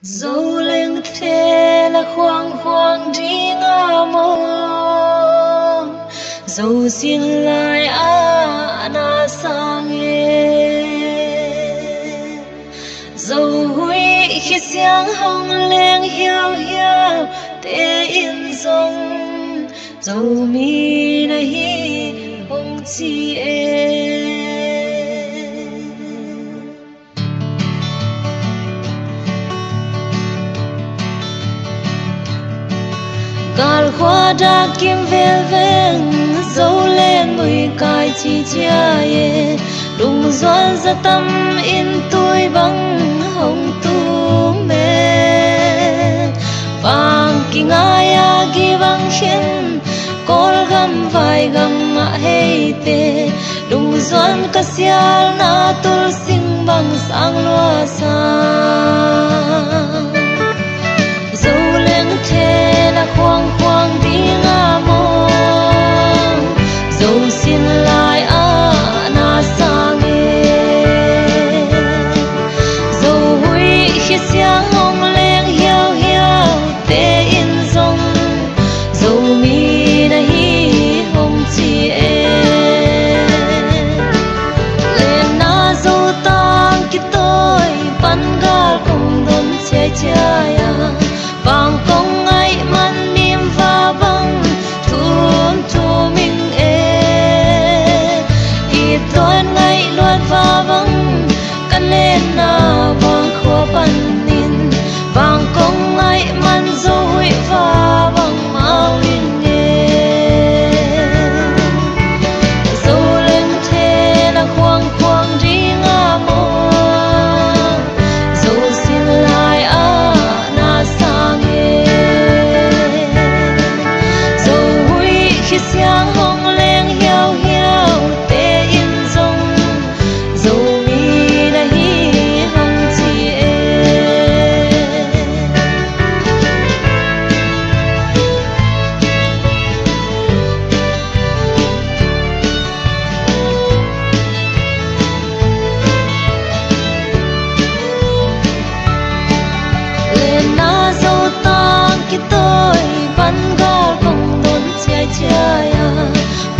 dẫu lên thế là khoang khoang đi ngả mong dẫu xin lại na sang dẫu hui khi sáng hồng lên hiao hiao te in dòng dẫu mi na hi hồng chi gal khoa đã kim về ven dẫu lên mùi cài chi chia ye đùng doan ra tâm in tôi bằng hồng tu mê vàng kinh ai gi bằng khen col gam vai gam ma hey te đùng doan ka sial na tul sing bằng sang loa sang dẫu lên thế là khoang khoang đi ngả mong dẫu xin lại na sang dẫu hui khi sáng hồng lên hiao hiao te in dòng dẫu mi na hi hồng chi lên na dẫu tang ki tôi pan gal cùng đón che che vàng công ai man niềm và băng thum thu mình ít toan ngay loạt và băng căn lên na vàng khua pan nín vàng công ai man dâu hui và băng mau in dẫu lên thế là khoang khoang đi ngả mong dẫu xin lại na sang dẫu hui khi sáng hồng lên hiao hiao te in dòng dẫu mi na hi hồng chi lên na dẫu tang ki tôi ban gal công đón che che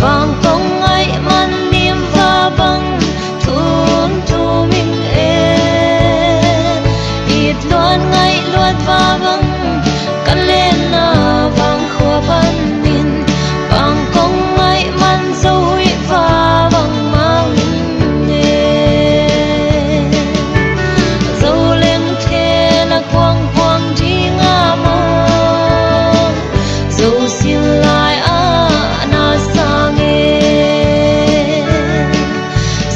vàng công ai man niềm và băng thum thu mình ít loan ngay loạt và băng căn lên na vàng khua ban nín vàng công ai man dâu hui và băng mau in dẫu lên thế là khoang khoang đi ngả mong dẫu xin lại na sang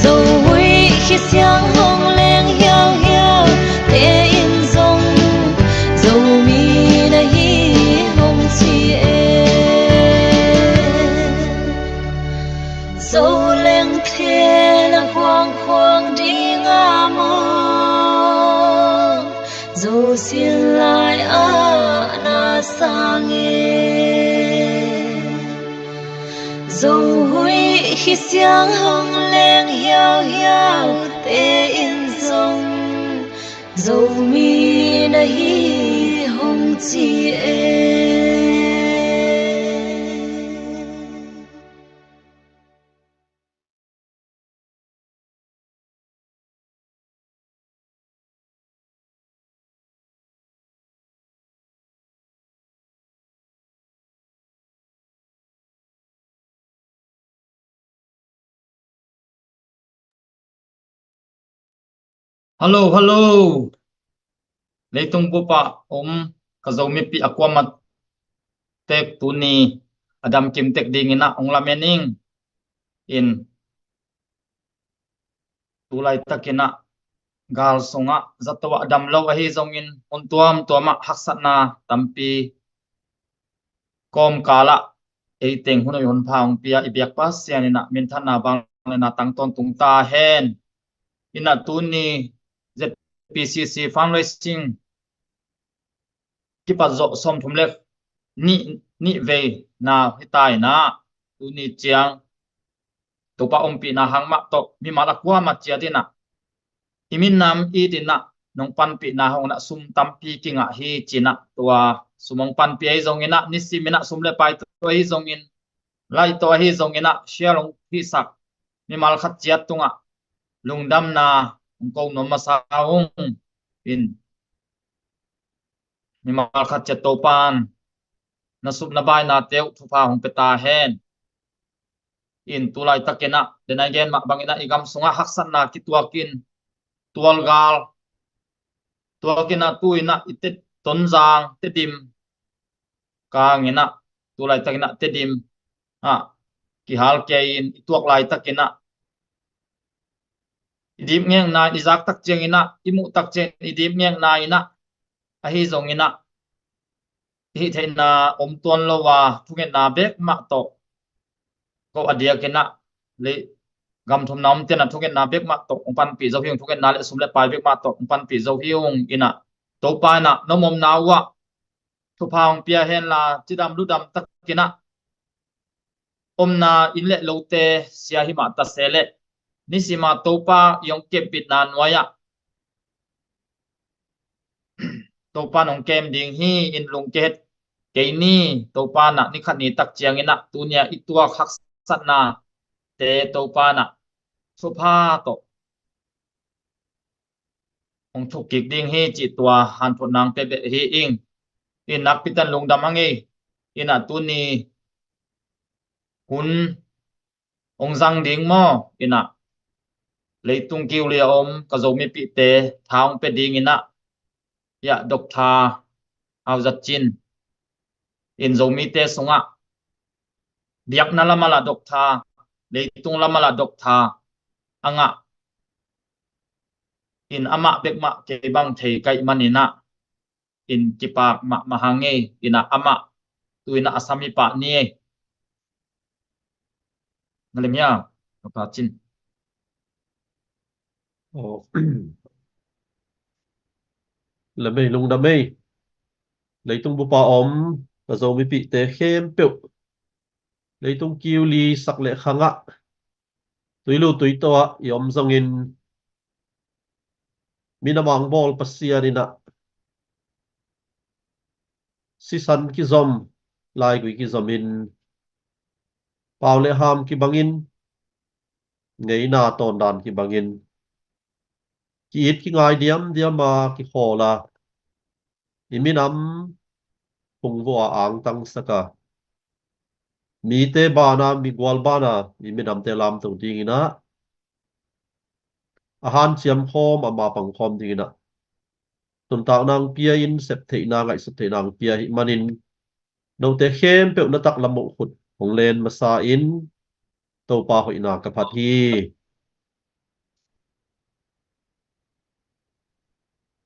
dẫu hui khi sáng hồng lên hiao hiao te in dòng dẫu mi na hi hồng chi dẫu lên thế là khoang khoang đi ngả mong dẫu xin lại na sang dẫu hui khi sáng hồng lên hiao hiao te in dòng dẫu mi na hi hồng chi Hello, hello. Leitung pupa kazomi pi akwamat tek tuni adam kim tek dingina onglamening in tulai takina gal songa zatwa adam lo ahi zongin untuam tuama haksatna tampi kom kala eiteng hunoi hon phang pia ibyak pasianina minthana banglena tangton tungta hen ina tuni ZPCC fundraising kipa zo som thumlek ni ve na hitai na tuni chiang topa ompi na hangma to mi mala kwa ma chia dina imin nam i dina nong pan pi na hong na sum tam pi kinga hi china tua sumong pan pi ai zong ina nisimina sumle pai to hi zong in lai to hi zong ina shialong hi sak ni mal khat chiat tunga lungdam na ko no masaung in ni mal khat chat to pan na sum na bai na teu thu pa hong peta hen in tulai takena denai gen mak bangina igam sunga haksan na kitwakin tualgal tuakina tuina itet tonjang tedim kangina tulai takena tedim a ki hal ke in ituak lai takena idim ngeng na izak tak cheng ina imu tak chen idim ngeng na ina a hi zong ina hi theina om ton lo wa thungen na bek ma to ko adia kena le gam thum nam te na thugen na bek ma to pan pi zo hiung thugen na le sum le pai bek ma to pan pi zo hiung ina to pa na no mom na wa thu phang pia hen la chidam lu dam tak kena om na in le lo te sia hi ma ta sele ni si ma to pa yong ke bit na noya to pa nong kem ding hi in lung ke ke ni to pa na ni khat ni tak chiang ina tu nia itua khak sat na te to pa na thu pha to ong thuk kik ding hi chi tua han phot nang pe be hi ing in nak pitan lung dam angi ina tu ni hun ong zang ding mo ina leitung kiu le om ka zo mi pi te thang pe ding ina ya dok tha au zat chin in zo mi te sunga biak na lamala dok tha leitung lamala dok tha anga in ama bek ma ke bang thei kai manina in kipak ma mahange ina ama tuina asami pa ni ngalemya ka chin Ồ. Là mày lùng đam mê lấy tung bố pa om và dầu mi bị tế khem biểu lấy tung kiêu li sắc lệ khang ạ túi lưu túi to yom dòng in mina mang bol pasia đi nạ si san ki zom lai gui ki zom in pao lệ ham ki bangin ngay na ton dan ki bangin ki ít ki ngai diam diam mà ki khổ là iminam phùng vô ang tăng saka mi te bana mi gwal bana iminam te lam tu ding ina ahan chiam khom ama pang khom ding ina tun tak nang pia in sep thei na ngai sep thei nang pia hi manin no te khem pe na tak lam mo khut hong len masa in to pa hoi na ka phat hi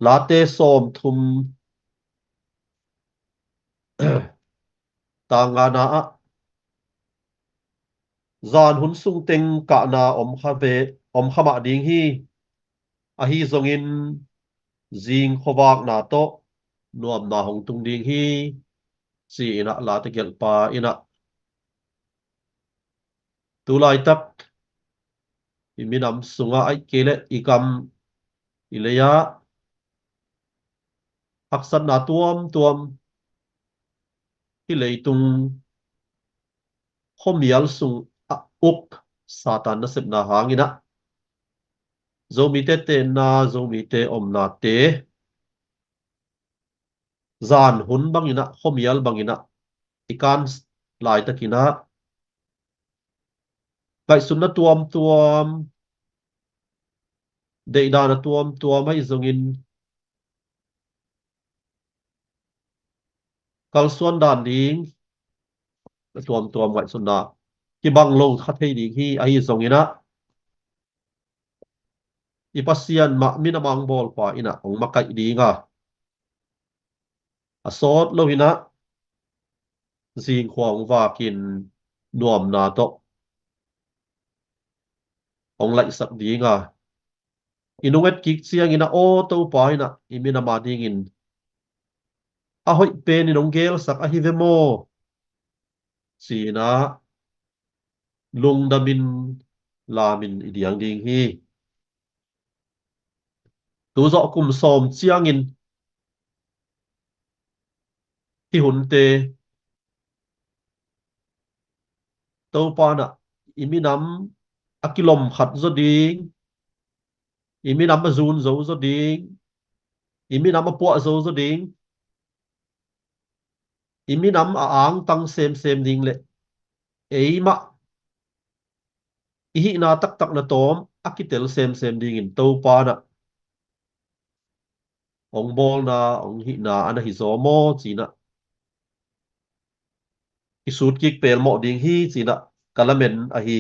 la te som thum tanga na a zan hun sung teng ka na om kha ve om khama ding hi a hi zong in jing khowak na to nuam na hong tung ding hi si ina la te gel pa ina tu lai tak iminam sunga ai kele ikam ileya aksan na tuam tuam hi leitung khomial sung a uk satan na sep na hangina zomi te te na zomi te om na te zan hun bangina khomial bangina ikan lai takina kai sunna tuam tuam deidana tuam tuam ai zongin kalsuan dan ding tuam tuam kai sunna ki bang lo khat hei ding hi ai zongina ipasian ma mina mang bol pa ina ong makai dinga asot lo hina jing khwang wa kin nuam na to ong lai sak dinga inunget kik chiang ina o to pa ina imina ma ding in a hoi pen in ong gel sak a hi ve mo sina lung damin lamin idiang ding hi tu zo kum som chiang in hi hun te to pa na iminam akilom khat zo ding iminam azun zo zo ding iminam a po zo zo ding iminam a ang tang sem ding le eima ihi na tak tak na tom akitel sem ding in to pa na ong bol na ong hi na ana hi zo mo chi na isut kik pel mo ding hi chi na kalamen a hi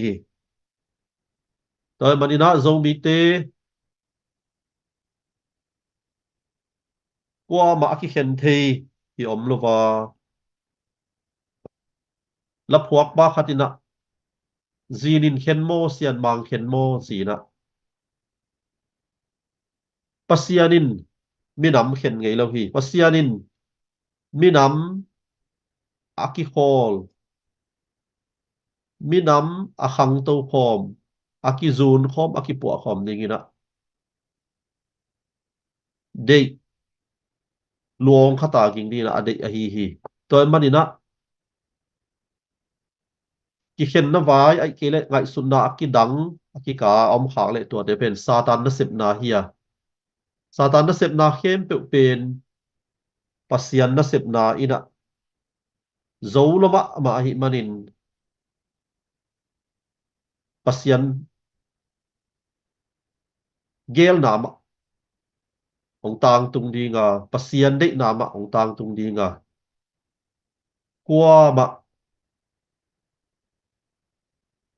toy manina zo mi te qua ma aki khen thei hi om lova la phuak ba khatina zinin khen mo sian mang khen mo chi na pasianin minam khen ngei lo hi pasianin minam aki hol minam a khang to khom aki zun khom aki pu khom ding ina dei luong khata ging di na adei a hi toy manina ki khen na vai ai kele ngai sunna aki dang aki ka om khak le to de pen satan na sep na hiya satan na sep na khem pe pen pasian na sep na ina zo loma ma hi manin pasian gel na ma ong tang tung di nga pasian de na ma ong tang tung di nga kwa ma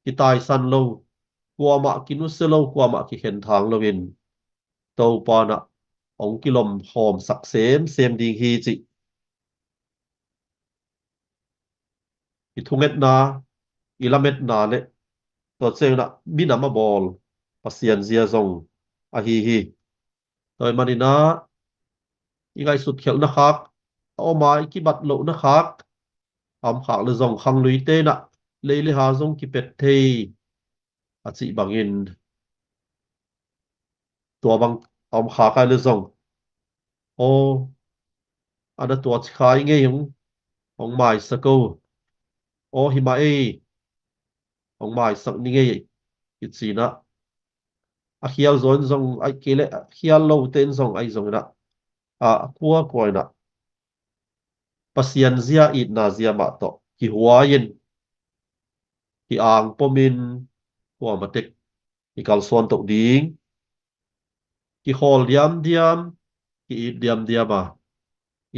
ki tai san lo kwa ma ki nu se lo kwa ma ki khen thang lo in to pa na ong ki lom hom sak sem ding hi chi ki thunget na ilamet na le to cheng na binama bol pasian zia zong a hi toy manina ingai sut khel na khak o mai ki bat lo na khak am khak le zong khang lui te na le ha zong ki pet thei a chi bangin tua bang am khak ai le zong o ana tua khai nge yung ong mai sa ko o hi ma e ong mai sak ni nge ki chi na a khial zon zong ai kele khial lo ten zong ai zong na a kwa koi na pasian zia it na zia ma to ki huayen ki ang pomin kwa matek ki kal son to ding ki hol diam ki it diam à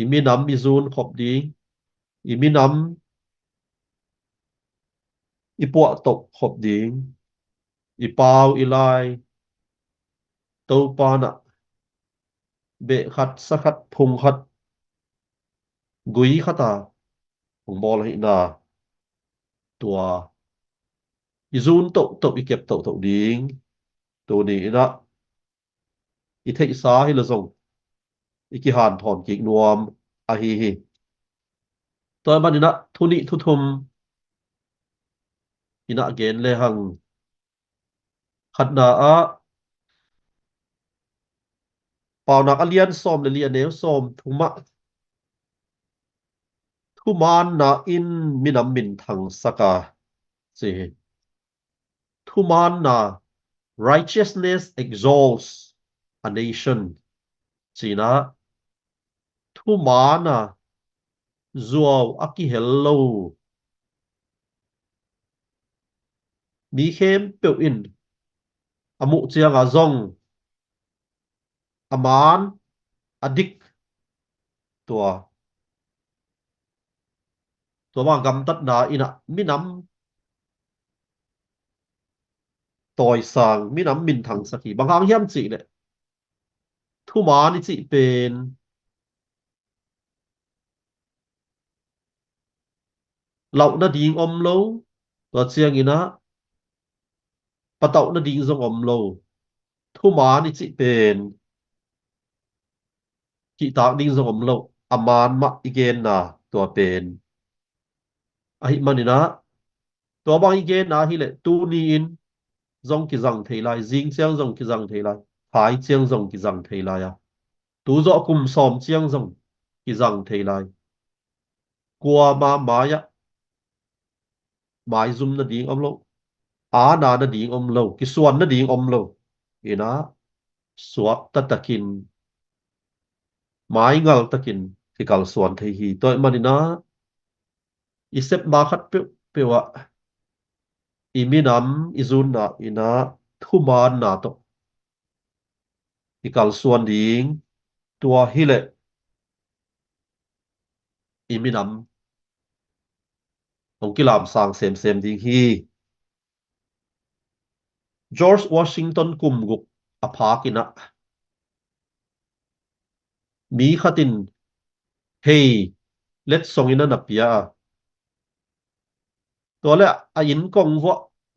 imi nam mi zun khop ding imi nam i po to khop ding i pau i lai to pa na be khat sa khat phung khat gui khata hong bol hi na tua i zun to i kep to ding to ni na i thei sa hi la zong i ki han thon ki nuam a hi toy manina thuni thu thum ina gen le hang khat na a pau nak alian som le lian neu som thuma thu man na in minam min thang saka che thu man na righteousness exalts a nation china thu man na zuaw aki hello mi khem pe in amu chiang a zong aman adik tua tua ma gam tat na ina minam toy sang minam min thang saki bang hang hiam chi le thu man ni chi pen lau na ding om lo tua chiang ina patau na ding zong om lo thu man ni chi pen ki ta ding zong om lo aman ma igen na tua pen ahi manina tua bang igen na hi le tu ni in zong ki zang thei lai jing chiang zong ki zang thei lai phái chiang rong ki zang thei lai à tú rõ kum som chiang rong ki zang thei lai qua ma maya mai zum na ding om lo á na na ding om lo ki suan na ding om lo ina suak ta takin mai ngal takin ki kal suan thei hi toy manina isep ma khat pe pewa iminam izun na ina thuman na to ki kal suan ding tua hile iminam ong ki lam sang sem sem ding hi George Washington kum guk aphakina mi khatin hey let's song ina na pia to le a in kong vo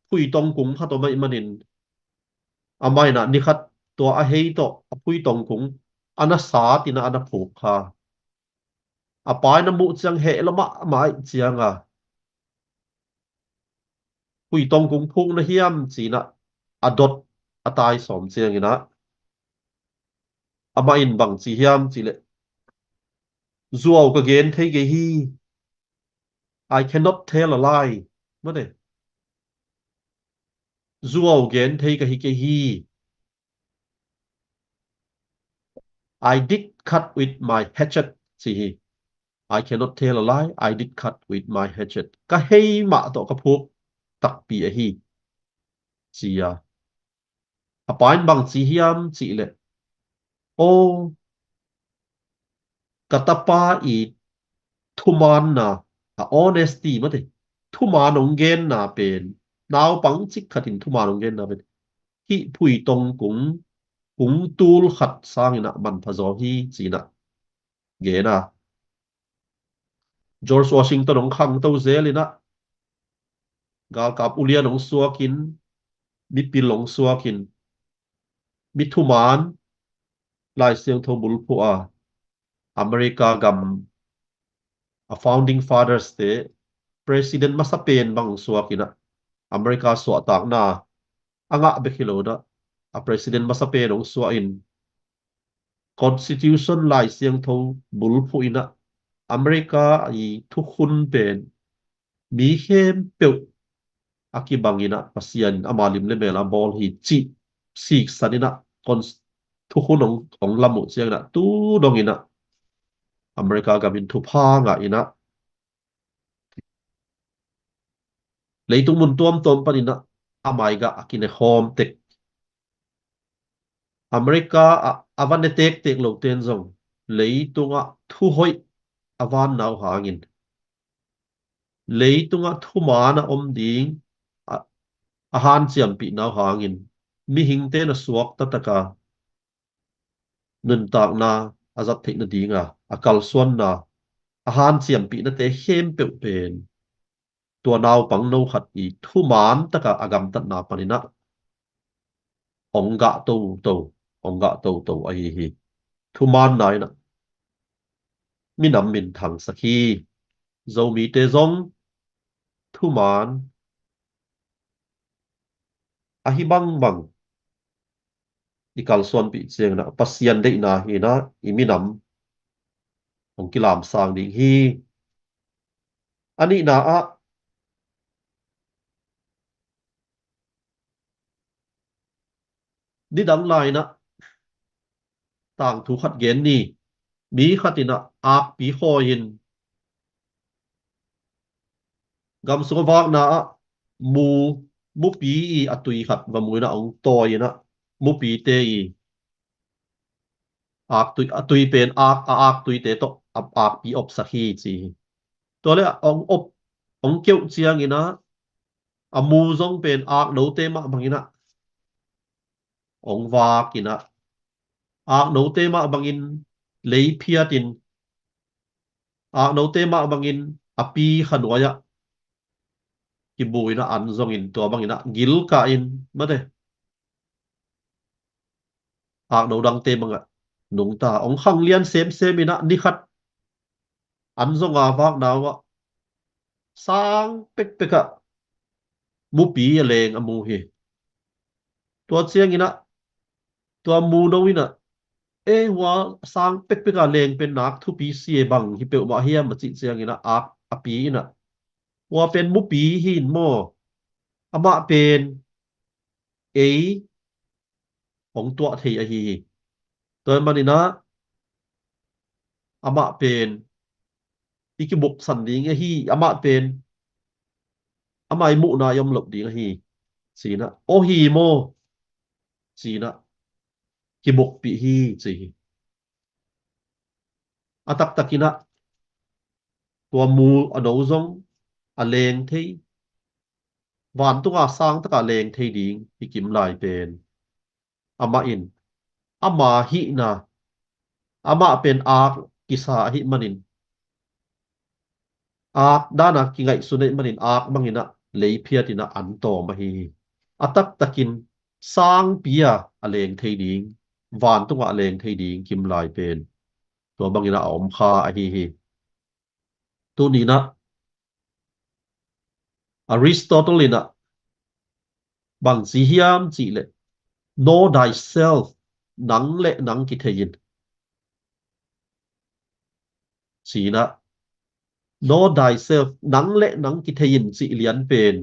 phui tong kung kha to mai manin amai na ni khat to a hey to a phui tong kung ana sa tina ana phuk kha a pai na mu chang he lama mai chiang a phui tong kung phuk na hiam chi na adot atai som chiang ina ama in bang chi hiam chi le zuaw ka gen thei ge hi I cannot tell a lie mà đây zuaw gen thei ka hi ke hi I did cut with my hatchet chi hi I cannot tell a lie I did cut with my hatchet ka hei ma to ka phuk tak pi a hi chi ya a pain bang chi hiam chi le o katapa I thuman na a honesty mà đây thuman ong gen na pen naw pang chik khatin thuman ong gen na pen hi phui tong cũng tul khát sang ina man pha zo hi chi na ge na George Washington ong khang to zel ina gal kap ulian ong suakin mi pil ong suakin mi thuman lai siang tho bul pu a America gam a founding fathers te president masapen bang suakina America so tak na anga bekhilo na a president masapen ong suain constitution lai siang tho bul pu ina America I thu khun pen mi hem pe aki bangina pasian amalim le mela bol hi chi sik sanina kon thu khun ong lamu chiang na tu dong ina America gamin thu pha nga ina leitung mun tuam tom panina amai ga akine hom tek America avan ne tek tek lo ten zong leitunga thu hoi avan naw hangin leitunga thu mana om ding a han chiam pi naw hangin mi hing te na suak ta taka nun tak na azat thei na dinga akal suan na a han chiam pi na te hem pe pen tua naw pang no khat I thu man taka agam tat na panina onga to to onga to to ai hi thu man nai na mi nam min thang sakhi zo mi te zong thu man a hi bang bang ikal suan pi cheng na pasian dei na hi na imi nam ong kilam sang ding hi ani na a đi đóng lại na tang thu khát gen ni mi khatina ak pi hoin gam so wak na mu mu pi I atui khat wa mu na ong toy na mu pi te I ak tui atui pen ak tui te to ak pi op sakhi chi to le ong op ong keu chiang ina amu zong pen ak no te ma bangina ong wa kina ak no te ma bangin lei phiatin ak no te ma bangin api khanwaya ki bui na an zong in to bangina gil ka in mate ak no dang te manga nung ta ong khang lian sem sem ina ni khat an zong a wak na wa sang pek peka mu pi leng amu hi to chiang ina tua mu no ina wa sang pek pek a leng pen nak thu pi si bang hi pe ma hiam ma chi chiang ina ak api ina wa pen mu pi hin mo ama pen ei ong tua thei a hi toy manina ama pen ikibuk san ding a hi ama pen amai mu na yom lop ding a hi sina o hi mo sina kibuk pi hi chi atak takina tua mu ado zong a leng thei van tunga sang taka leng thei ding hikim lai pen ama in ama hi na ama pen ak kisa hi manin ak dana ki ngai sunai manin ak mangina lei phiatina an to ma hi atak takin sang pia aleng thei ding van tunga aleng thei ding kim lai pen to bangina om kha a hi tu ni na Aristotle ina bang si hiam chi le know thyself nang le nang ki thein si na know thyself nang le nang ki thein chi lian pen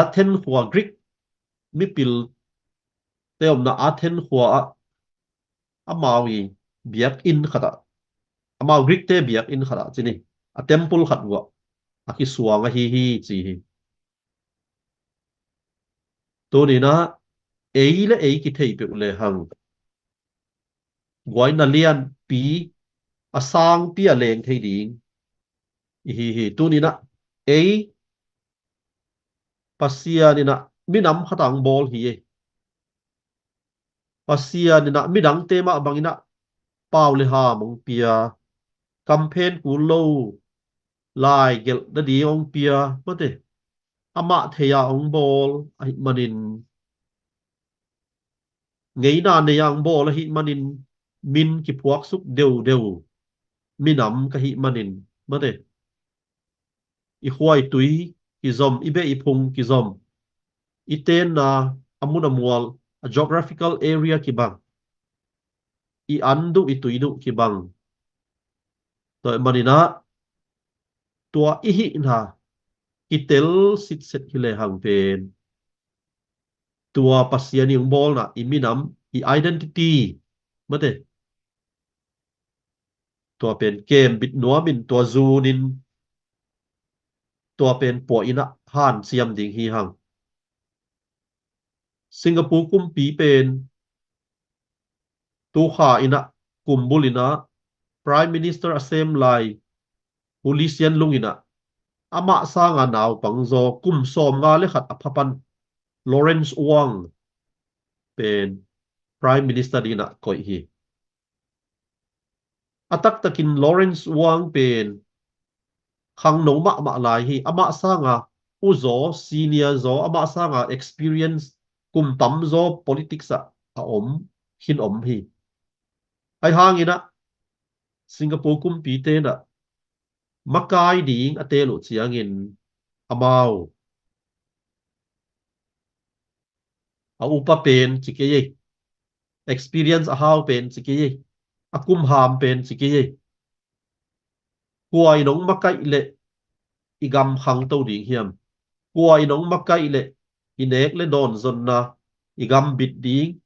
Athen khwa Greek mi pil teom na Athen khwa amawi biak in khata amaw Greek te biak in khata chini a temple khat wa aki suanga hi chi to ni na ei le ei ki thei pe le hang goi na lian pi asang pi a leng thei ding hi tu ni na ei pasia ni na minam khatang bol hi pasia ni na midang tema bangina paw le ha mong pia campaign ku lo lai gel da di ong pia mate ama theya ong bol ai manin ngei na ne yang bol hi manin min ki puak suk deu minam ka hi manin mate i huai tui ki zom ibe i phung ki zom i ten na amuna mual a geographical area ki bang i andu i tuidu ki bang to manina tua ihi na kitel sit set hile hang pen tua pasian yung bol na i minam i identity mate tua pen kem bit nuamin tua zunin tua pen po ina han siam ding hi hang Singapore kumpi pen tu kha ina kumbulina Prime Minister asem lai Polisian lungina ama sa nga naw pangzo kum som nga le khat aphapan Lawrence Wong pen Prime Minister dina koi hi atak takin Lawrence Wong pen khang no ma lai hi ama sa nga uzo senior zo ama sa nga experience kum tam zo politics a om hin om hi ai hangina Singapore kum pi te na makai ding atelo chiangin amao a upa pen chike experience a how pen chike akum ham pen chike kuai nong makai le igam khang to ding hiam kuai nong makai le inek le don zon na igam bit ding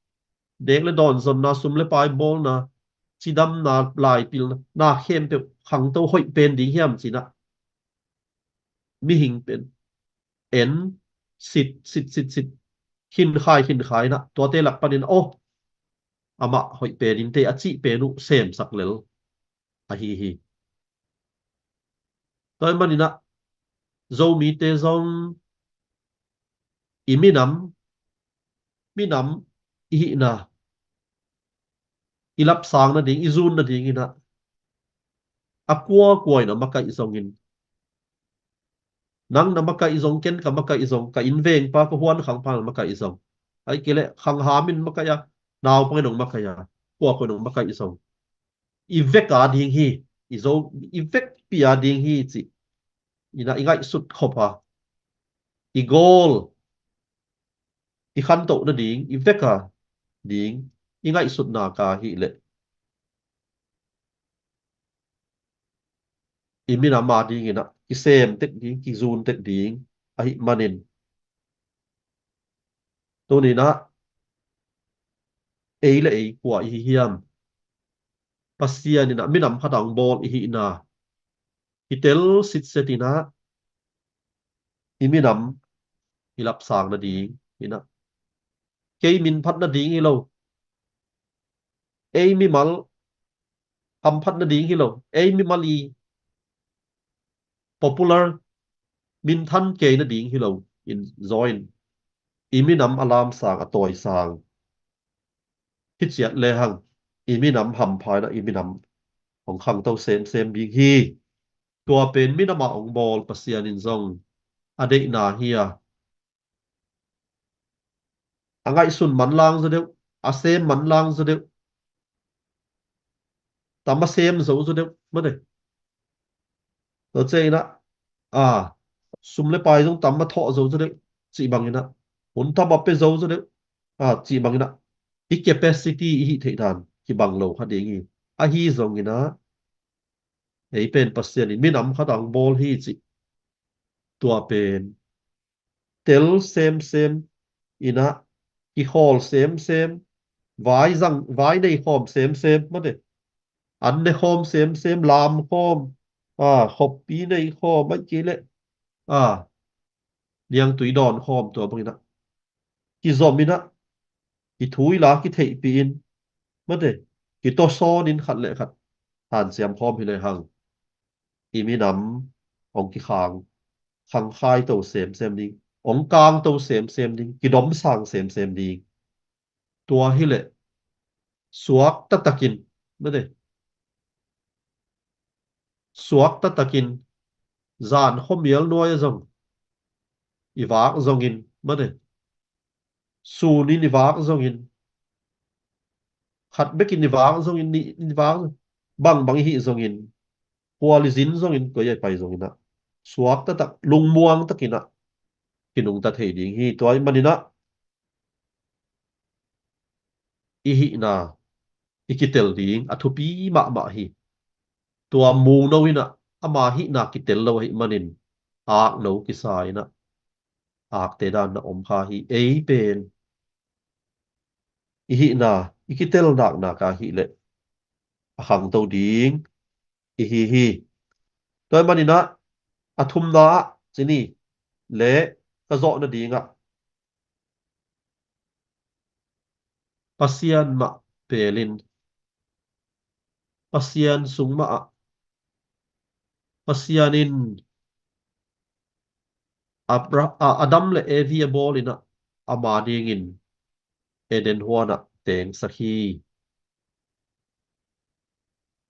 dek le don zon na sum le pai bol na chidam na lai pil na khem pe khang to hoi pen ding hiam china mi hing pen en sit hin khai na to te lak panin ama hoi pen in te achi penu sem sak lel a hi toy manina zo mi te zong minam i na ilap sang na ding izun na ding ina akwa kwai na maka izongin nang na maka izong ken ka maka izong ka inveng pa ko huan khang pa maka izong ai kele khang hamin maka ya naw pa nong maka ya kwa ko nong maka izong ivek a ding hi izo ivek pia ding hi chi ina ingai sut khopa igol i khan to na ding ivek a ding ingai sut na ka hi le imina ma ding ina ki sem tek ding ki zun tek ding a hi manin to ni na ei le ei kwa hi hiam pasian ina minam khatang bol hi na hitel sit setina iminam hilap sang na ding ina ke min phat na ding hi lo ei mi mal ham phat na ding hi lo ei mi mali popular min than ke na ding hi lo in join iminam alam sang atoi sang hit chiat le hang iminam ham phai na iminam ong khang to sem bing hi tua pen minama ong bol pasian in zong ade na hia angai sun man lang zo deu a sem man lang zo deu tama sem zo zo deu ma de to che na à sum le pai zong tama tho zo zo deu chỉ bằng ina hun tama pe zo zo deu à chỉ bằng ina i capacity hi thei dan ki bang lo kha de ngi a hi zong ina ei pen pasian in minam kha dang bol hi chi tua pen tel sem ina ki hol sem vai nei hom sem ma de an ne hom sem lam hom à hop pi nei hom ma chi le à liang tui don hom to bang ina ki zom ina ki thui la ki thei pi in ma de ki to son in khat le khat han siam hom hi le hang i mi nam ong ki khang khai to sem ding ong kang to sem ding ki dom sang sem ding tua hi le suak ta takin ma de suak ta takin zan homial noya zong iwak zongin ma de su ni iwak zongin khat bekin iwak zongin ni iwak bang hi zongin kwali zin zongin ko ye pai zongina suak ta tak lung muang takina kinung ta thei ding hi toy manina i hi na ikitel ding athupi ma hi tua mu no ina ama hi na kitel lo hi manin ak no ki sai na ak te dan na om kha hi ei pen i hi na ikitel na ka hi le hang to ding i hi toy manina athum na chini le ka zo na dinga pasian ma pelin pasian sung ma pasianin adam le evi bolina ama dingin eden huana teng sakhi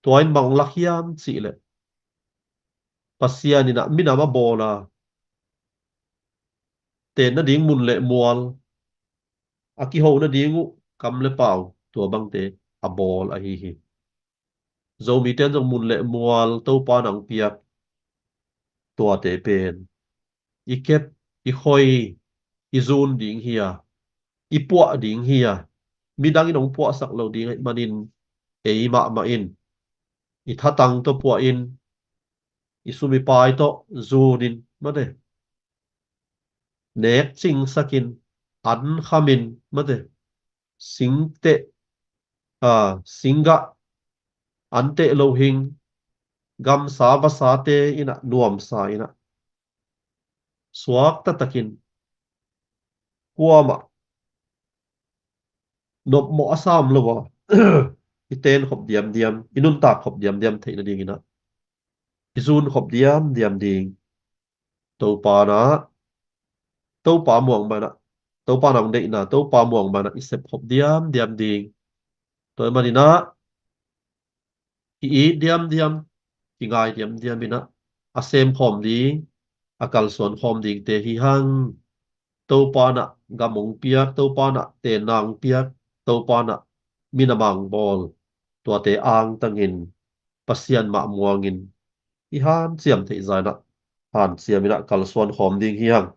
toin bang lakhiam chi le pasianina minama bola ten na ding mun le mual aki ho na dingu kam le pau tua bang te a bol a hi zo mi ten jong mun le mual to pa nang piak tua te pen i kep i khoi i zun ding hia i puа ding hia mi dang in ong puа sak lo ding ai manin ei ma in i thatang to puа in i sumi pai to zunin ma de nek ching sakin an khamin ma de singte singa ante lo hing gam sa va sa te ina nuam sa ina suak ta takin kuama nop mo asam lo wa iten khop diam inun ta khop diam theina ding ina izun khop diam ding to pa na to pa muang ba na to pa nang de na to pa muang ba na isep khop diam ding to manina i diam ki ngai diam ina asem khom ding akal son khom ding te hi hang to pa na gamong piak to pa na te nang piak to pa na minamang bol tua te ang tangin pasian ma muangin i han siam thei zai na han siam ina kal son khom ding hi hang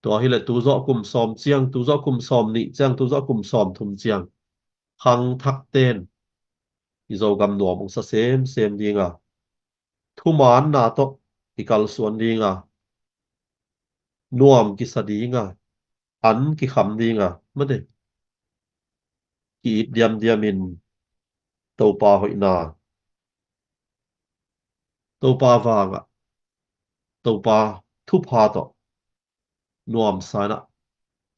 ตัวฮิเลตูโจกุมซอมเจียงตูโจกุมซอมนี่เจียงตูโจกุมซอมทุมเจียงขังทักเต้นอีโจกำหนวมองซะเซมดีงาทุมานนาโตอีกัลส่วนดีงานวมกิสดีงาอันกิขำดีงาไม่ได้กีดเดียมินตัวปาหอยนาตัวปาวางตัวปาทุพาโตนวมสายนะ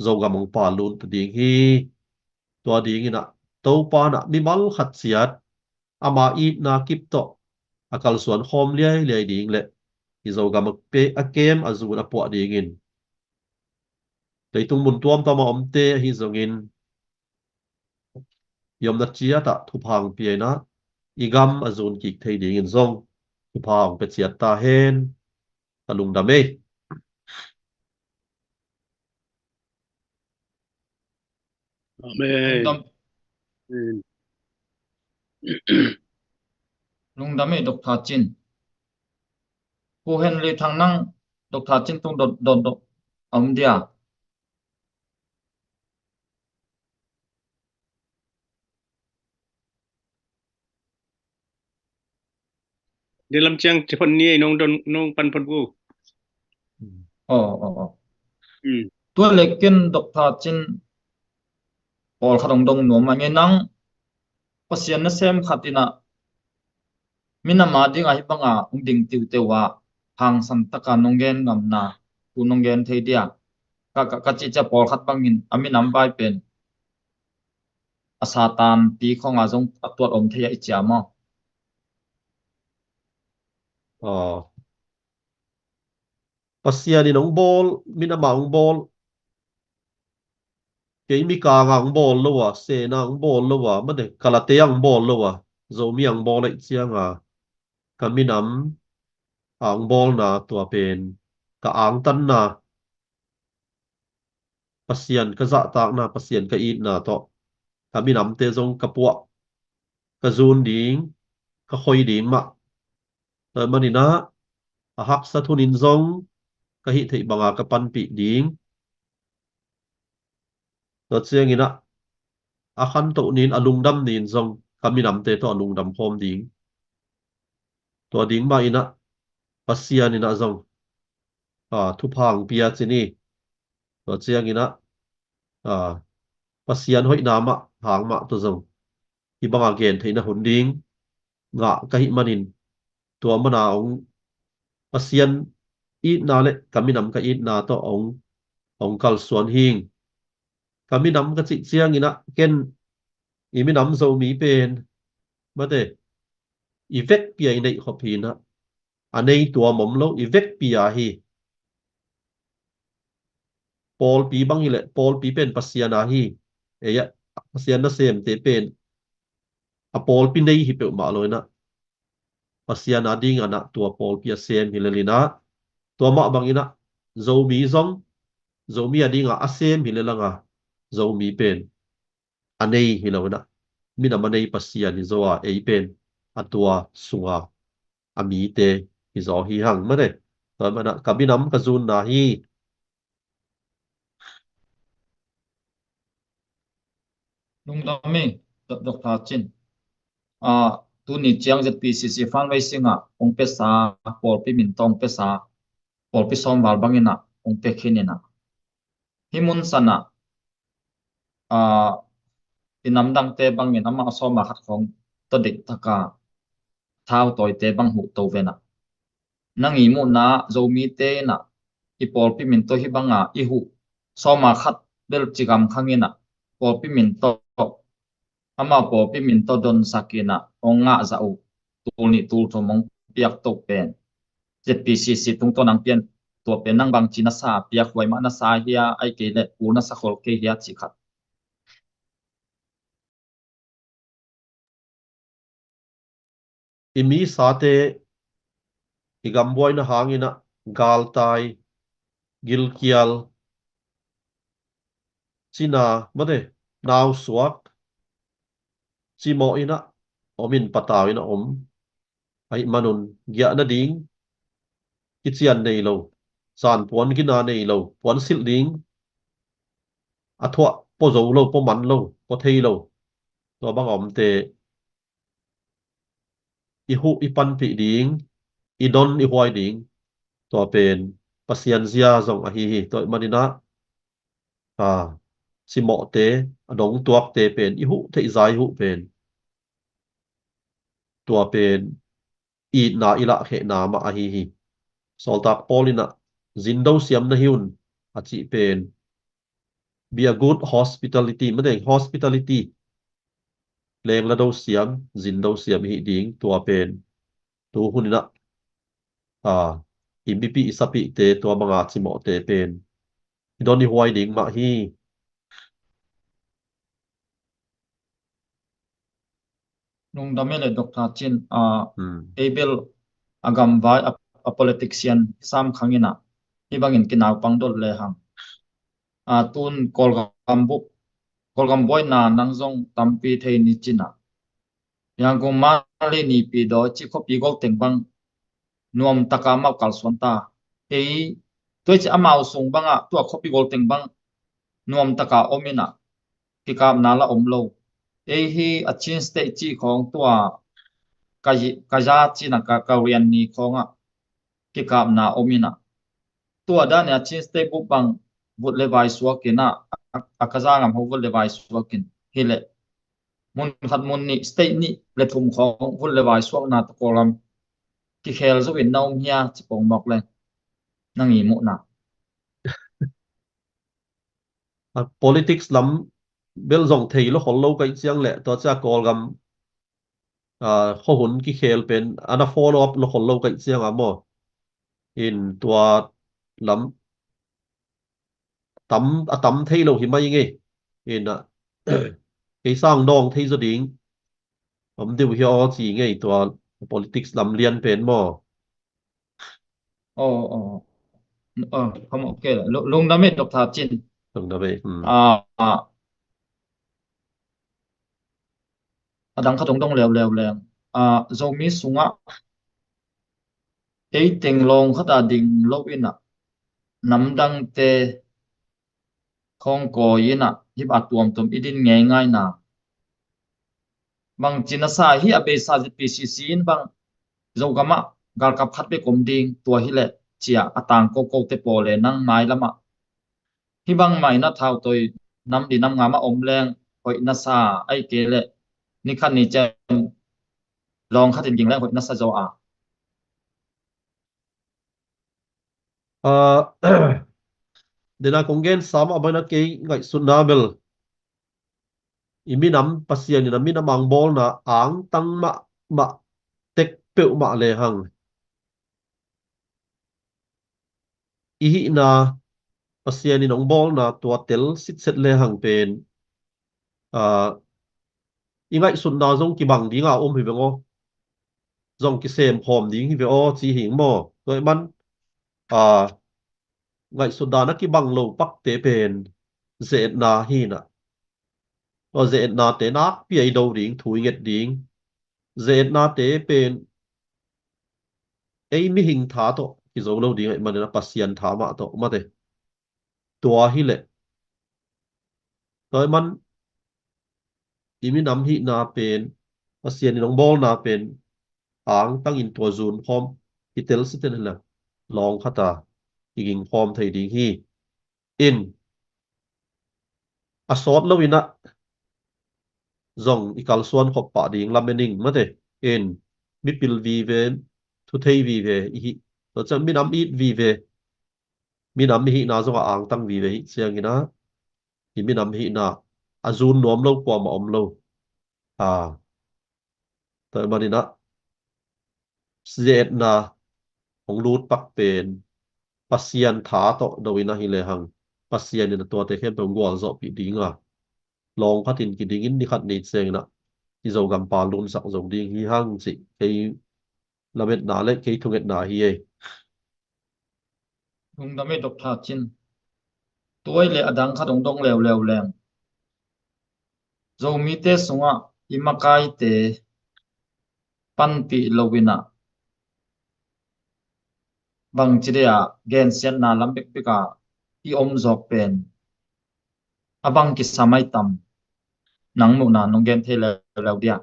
โจกำมองปาลุนตัวดีฮีตัวดีงี้นะตัวปานะมีมัลขัดเสียดอามาอีนากิปโตakal suan hom liai ding le izo ga mak pe a kem azun a po ding in leitung mun tuam ta ma omte hi zongin yom na chia ta thu phang pi na igam azun ki thei ding in zong thu phang pe chia ta hen talung da me Amen. Lungdam Amen. lungdam e Dr. Chin pu hen li thang nang Dr. Chin tung dot dia Dalam chiang cepat ni nong pan bu. oh Hmm. tua lekin Dr. Chin ol khadong dong no ma nge nang pasien na sem khatina mina ma ding a hi banga ungding tiu tewa hang san taka nonggen ngamna tu nonggen thei dia ka chi cha pol khat bangin amin am bai pen asatan pi khong a jong atwat om thei a chiama pasian in ong bol mina ma ong bol ke mi ka nga ong bol lo wa se na ong bol lo wa ma de kalate ang bol lo wa zo mi ang bol ai chiang a kaminam ang bol na tua pen ka ang tan na pasian ka za tak na pasian ka it na to kaminam te zong ka puak ka zun ding ka khoi ding ma manina a hak sa thunin zong ka hi thei banga ka pan pi ding to chiang ina a khan to nin alung dam nin zong kaminam te to alung dam khom ding to ding ma ina pasian ina zong thu phang pia chini to chiang ina pasian hoi na ma hang ma to zong hi banga gen thei na hun ding nga ka hi manin tua mana ong pasian i na le kaminam ka i na to ong kal suan hing kaminam ka chi chiang ina ken iminam zo mi pen mate i vek pia nei khopina anei tua mom lo i vek pia hi pol pi bang ile pol pi pen pasian a hi eya pasian na sem te pen a pol pi nei hi pe ma lo na pasian a ding ana tua pol pi sem hi le lina tua ma bang ina zo mi zong zo mi ading a sem hi le langa zo mi pen anei hi lo na mina manei pasian hi zo a ei pen atua sunga ami te hi zo hi hang ma de to mana kabinam ka zun na hi lungdam e Dr. Chin tu ni chiang ZPCC fundraising a ong pe sa pol pi min tong pe sa pol pi som wal bangina ong pe khinina himun sana inam dang te bangin ama som ma khat khong to dik taka thao toy te bang hu to vena nangi mu na zo mi te na i pol pi min to hi banga i hu som ma khat bel chigam khangina pol pi min to ama pol pi min to don sakina onga za u tul ni tul thomong piak to pen ZPCC tung to nang pian to pen nang bang china sa piak wai ma na sa hia ai ke le u na sa khol ke hia chi khat imi sate igamboi na hangina gal tai gil kial china made naw suak chimo ina omin pataw ina ai manun gya na ding kichian nei lo san puan ki na nei lo puan sil ding a thua po zo lo po man lo po thei lo to bang om te i hu i pan pi ding i don i huai ding to pen pasian zia zong a hi to manina à si mo te adong tuak te pen i hu thei zai hu pen tua pen i na ila khe na ma a hi soltak polina zindo siam na hiun a chi pen be a good hospitality ma deng hospitality leng la do siam zindo siam hi ding tua pen tu hunina à imbipi isapi te tua manga chi mo te pen idon i huai ding ma hi nung damele Dr. Chin hmm able agam vai a politician sam khangina ibangin kinaw pangdol le hang tun kolgam boy na nangjong tampi thei ni china yang ko mali ni pi do chi ko pi gol teng bang nuam taka mau kal sonta ei toi chi amau sung banga tu ko pi gol teng bang nuam taka omina ki kap na la om lo ei hi a chin state chi khong tua kaja chi na ka rian ni khonga ki kap na omina tua da ne chin state bu bang vut le vai suakina akaza ngam ho vut le vai suakin hele mun khat mun ni state ni le thum khong vut le vai suak na to kolam ki khel zo win naum hia chi pong mok le nangi mu na politics lam bel zong thei lo hol lo kai chiang le to cha kol gam kho hun ki khel pen ana follow up lo hol lo kai chiang amo in tua lam tam thei lo hi mai nge in cái sang dong thei zo ding diu hi o chi nge tua politics lam lian pen mo o o không ok là lung da met Dr. Chin tong da ve adang kha dong lew lew leng zo mi sunga ei teng long khata ding lo ina nam dang te khong ko ina hi ba tuam tum idin nge ngai na bang china sa hi abe sa PCC in bang zo gama gal kap khat be kom ding tua hi le chia atang ko te pole nang mai lama hi bang mai na thau toi nam di nam nga ma om leng hoi na sa ai ke le ni khan ni che long khatin ging leng hoi na sa zo dena kongen sam abana ke ngai sunabel imi nam pasian ni mi namang bol na ang tang ma tek pe ma le hang ihi na pasian ni nong bol na tua tel sit set le hang pen ingai sun na zong ki bang dinga hi vengo zong ki sem khom ding hi ve o chi hing mo toy man à ngai sun da na ki bang lo pak te pen ze na hi na o ze na te na pi ai do ding thui nget ding ze na te pen ei mi hing tha to ki zo lo ding ai man na pasian tha ma to ma te tua hi le toy man imi nam hi na pen pasian ni nong bol na pen ang tang in tua zun khom itel siten la long khata iging khom thei ding hi in a sot lo ina zong ikal suan khop pa ding lamening mate in mi pil vi ve thu thei vi ve hi to chang mi nam it vi ve mi nam hi na zong ang tang vi ve hi chiang ina hi mi nam hi na azun nuam lo kwa ma om lo à to manina zet na ong lut pak pen pasian tha to do ina hi le hang pasian ni to te khem peng gwal zo pi ding a long khatin ki ding in ni khat ni cheng na ki zo gam pa lun sak zo ding hi hang chi cái lamet na le cái thunget na hi e lung da met Dr. Chin toy le adang kha dong lew lew leng zo mi te sunga imakai te pan pi lowina bang chidea gen sian na lambek pika I om zok pen abang ki samai tam nang mu na nong gen the le dia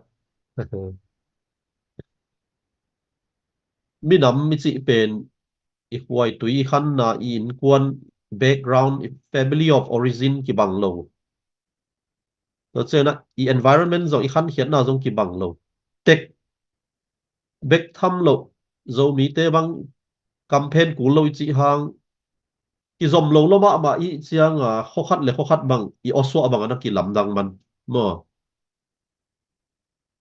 mi nam mi chi pen I huai tui khan na I in kwan background I family of origin ki bang lo to che na I environment zo I khan hian na zong ki bang lo tek bek tham lo zo mi te bang campaign ku lo chi hang ki zom lo lo ma I chiang kho khat bang I oswa bang na ki lam dang man mo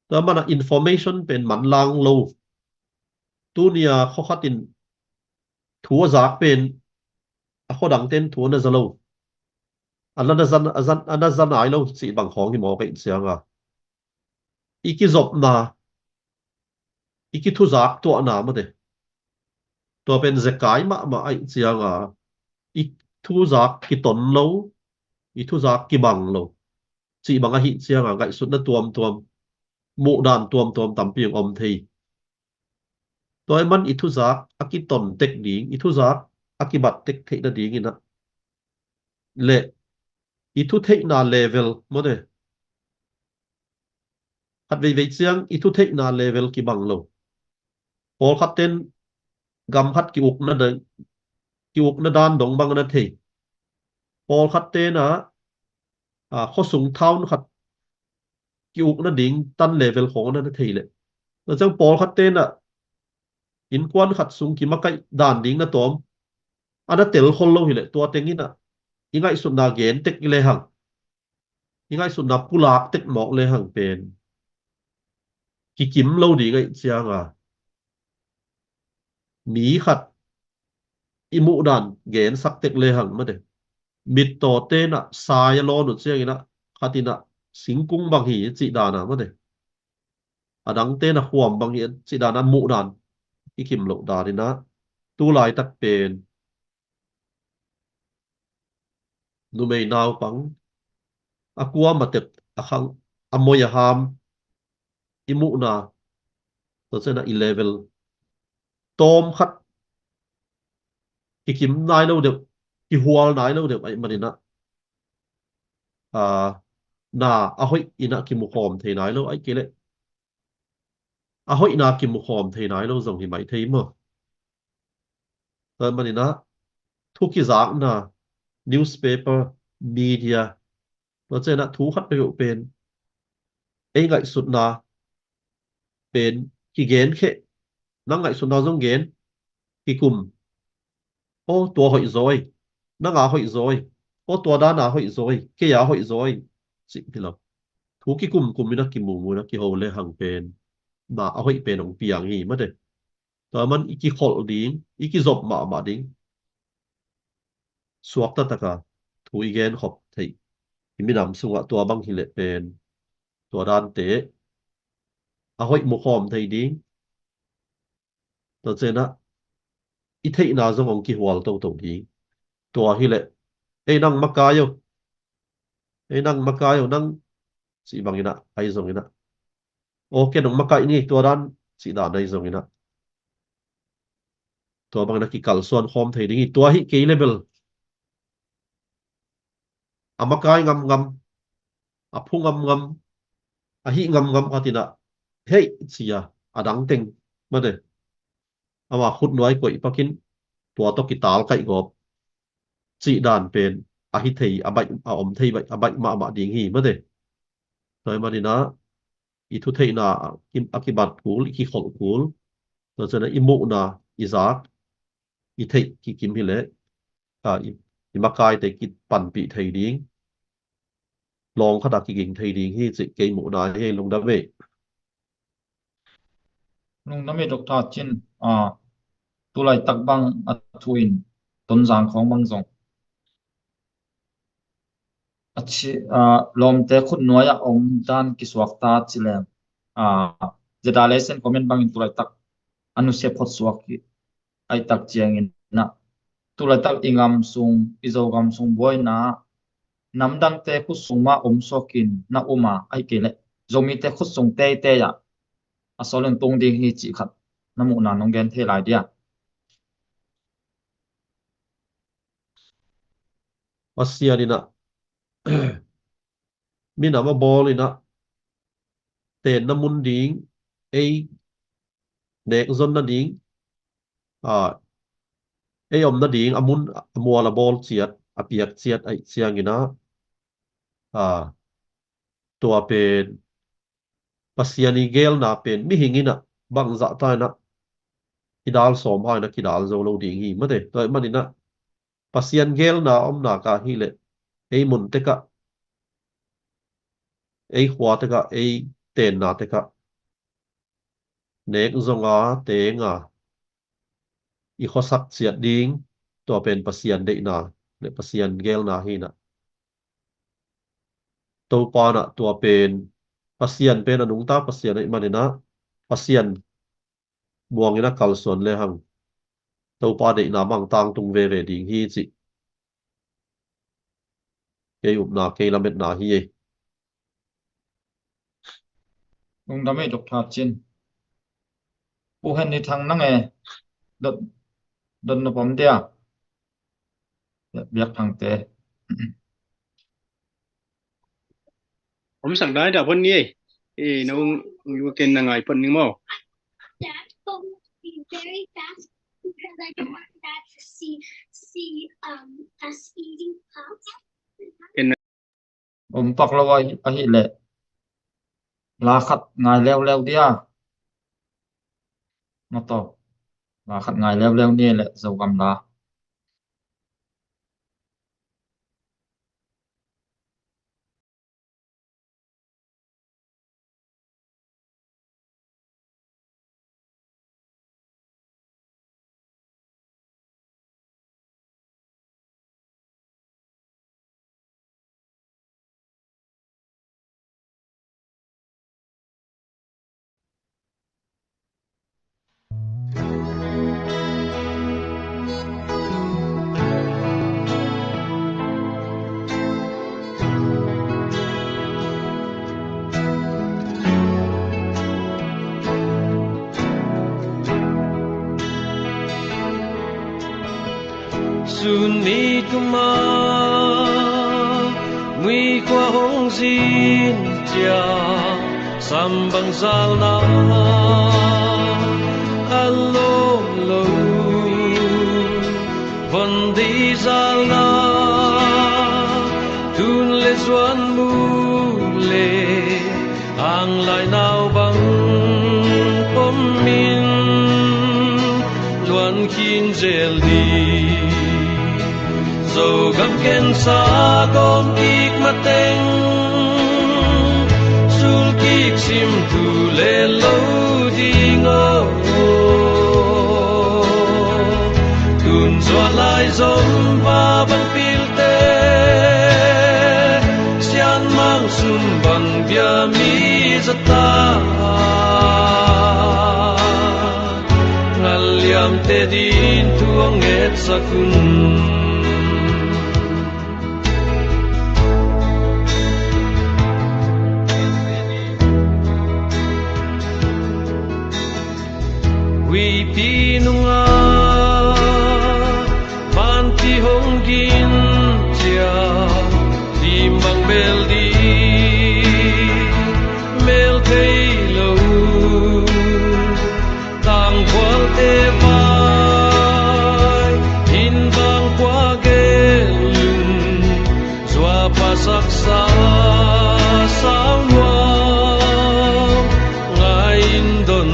ta mana information pen man lang lo tu nia kho khatin thua zak pen a kho dang ten thua na zalo another zan ai lo chi bang khong ki mo kai chiang iki zop na iki thu zak to na ma de to pen zekai ma ai chiang I thu zak ki ton lo I thu zak ki bang lo chi bang a hi chiang gai sut na tuam mu dan tuam tam piang om thei toy man I thu zak aki ton tek ding I thu zak aki bat tek thei na ding ina le I thu thei na level mo de hat ve chiang I thu thei na level ki bang lo pol khat ten gam khat ki uk na dan dong bang na thei pol khat ten kho sung town khat ki uk na ding tan level khong na thei le lo chang pol khat ten in kwan khat sung ki makai dan ding na tom ana tel khol lo hi le to teng ina ingai sun na gen tek le hang ingai sun na pulak tek mok le hang pen ki kim lo di ngai chiang mi khat imu dan gen sak tek le hang ma de mit to te na sa ya lo nu chiang ina khatina singkung bang hi chi dana ma de adang te na huam bang hi chi dana mu dan ikim lo da ni na tu lai tak pen nu mei naw pang akua matek akhang amoya ham imu na to chena I level tom khat ikim nai lo de ki hual nai lo de ai manina na ahoi ina ki mu khom thei nai lo ai kele ahoi na ki mu khom thei nai lo zong hi mai thei mo manina thu ki zak na newspaper media to chena thu khat pe pen ei ngai sut na pen ki gen khe nang ngai sut na zong gen ki kum ô tua hội rồi nó ngã hội rồi ô tua đa ngã hội rồi cái giá hội rồi chị thì là thú cái cùng nó kim mù mù nó cái hồ lê hàng bền mà ở hội bền ông piang gì mất đấy tao mình iki khol đi iki dọc mà đi suak ta ta cả thú igen họp thì mình nằm xuống tua băng hi lệ bền tua đan tế ở hội một hòm thì đi tao chơi nó ít thấy nào giống ông kia hoàn tàu đi tua hi lệ ấy năng mắc cái yo ấy năng mắc cái yo năng si bang ina ai zong ina okay nong makai ni to dan si da dai zong ina to bang na ki kal son khom thei ding to hi ke level amakai ngam aphu ngam a hi ngam atina hey sia adang teng ma de awa khut noi koi pakin to to ki tal kai gop chi dan pen a hi thei abai a om thei bai abai ma ding hi ma de toy ma dina I thu thei na kim akibat kul ki khol kul to chana imu na izak I thei ki kim hi le I makai te ki pan pi thei ding long khata ki ging thei ding hi chi ke mu na he lung da ve nung nami dokta chin tu lai tak bang thuin ton jang khong bang zong achi lom te khut noya om dan ki swak ta chilem jeda sen comment bang in tu lai tak anu se phot swak ki ai tak chiang in na tu lai tak ingam sung izogam sung boy na namdang te khut sung ma om sokin na uma ai kele zomi te khut sung te ya asolen tung ding hi chi khat namu na nong gen the lai dia pasian ina mina ma ball ina ten na mun ding ei nek zon na ding ei om na ding amun amua la ball chiat apiak chiat ai chiang ina tua pen pasiani gel na pen mi hingina bang za ta na kidal som hai na kidal zo lo ding hi mate toy manina pasian gel na om na ka hi le ei mun te ka ei khwa te ka ei ten na te ka nek zonga te nga i khosak chiat ding to pen pasian de na le pasian gel na hi na to pa na to pen pasian pen anung ta pasian ai manina pasian buang ina kalson le hang to pa de na mang tang tung ve ve ding hi chi ke up na ke lamet na hi e Nung đam mê chụp thạt chín u hen đi thằng năng nghe đợt đợt nó bấm đĩa việc thằng tệ Om sang dai da pon ni nong yu ken na ngai pon ni mo Dad told me to be very fast because I don't want Dad to see us eating pups. pak lo ai a hi le la khat ngai leo leo dia nó to la khat ngai leo leo ni le zo gam la Sun mi kuma mui qua hong jin chia sam bang zal na allo lo von di zal na tun le zuan mu le ang lai nao bang pom min luan kin zel di zo gam ken sa gom ik mateng sul kik sim tu le lo ding o kun zwa lai zom ba ban pil te sian mang sum bang bia mi zata ngal liam te din tuang et sakun pinunga panti hong gin chia timbang bel di mel thei lo tang kwal te vai in bang kwa gelun zwa pasak sa sao nuam ngai in don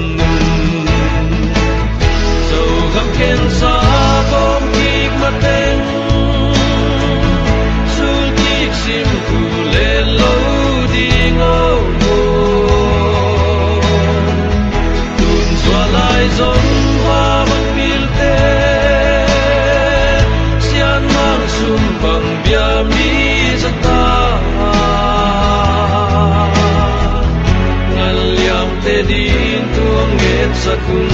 ken sa gom ik mateng sul kik sim tu le lo ding o tun zwa lai zon wa bang pil te sian mang sum bang bia mi zata ngal liam te din tuang nget sakun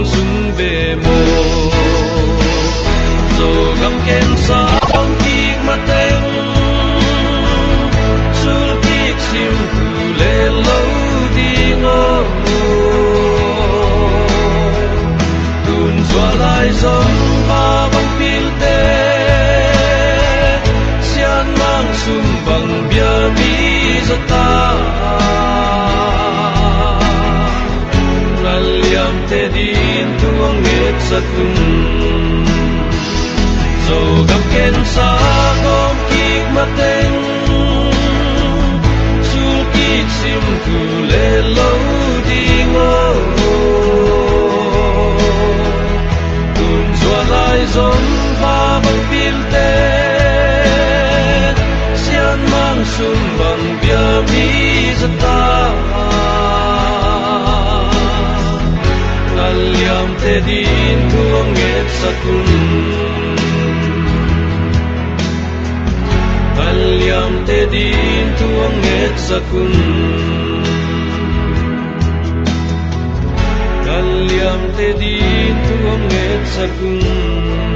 sung về mồ dù gặp ken sa ông kiệt mà tên sul kiệt sim tu lê lâu đi ngô tuôn xóa lại dòng ba băng pil tê xian mang sum bằng bia mi zata liam te din tuang nget sakun zo gam ken sa gom kik mateng sul kik sim tu le lo dingo kun zo lai zon ba bang pil te sian mang sum bang bia mi zata liam te din tuang nget sakun liam te din tuang nget sakun liam te din tuang nget sakun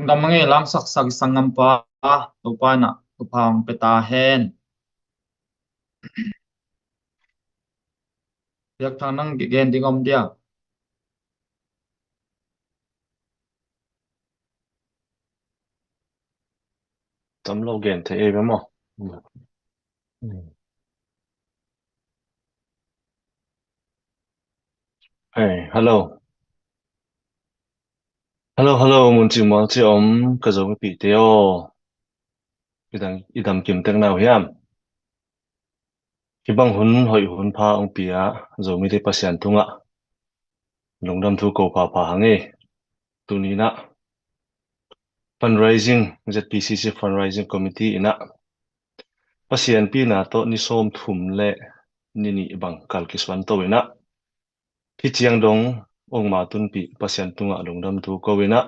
dam mangi lam sak sak sangam pa to pa na to phang peta hen yak thang nang gen dingom dia tấm lâu gen thế em mà hey hello muốn chỉ mà chỉ cái giống cái bị tiêu idam kim tek nào hiam khi bang hun hoi hun pha ông pia rồi mi te pasian thunga lungdam thu ko pha hange tunina fundraising ZPCC fundraising committee ina pasian pi na to ni som thum le ni bang kal kiswan to ina khi chiang dong ong ma tun pi pasian tunga lungdam thu ko ina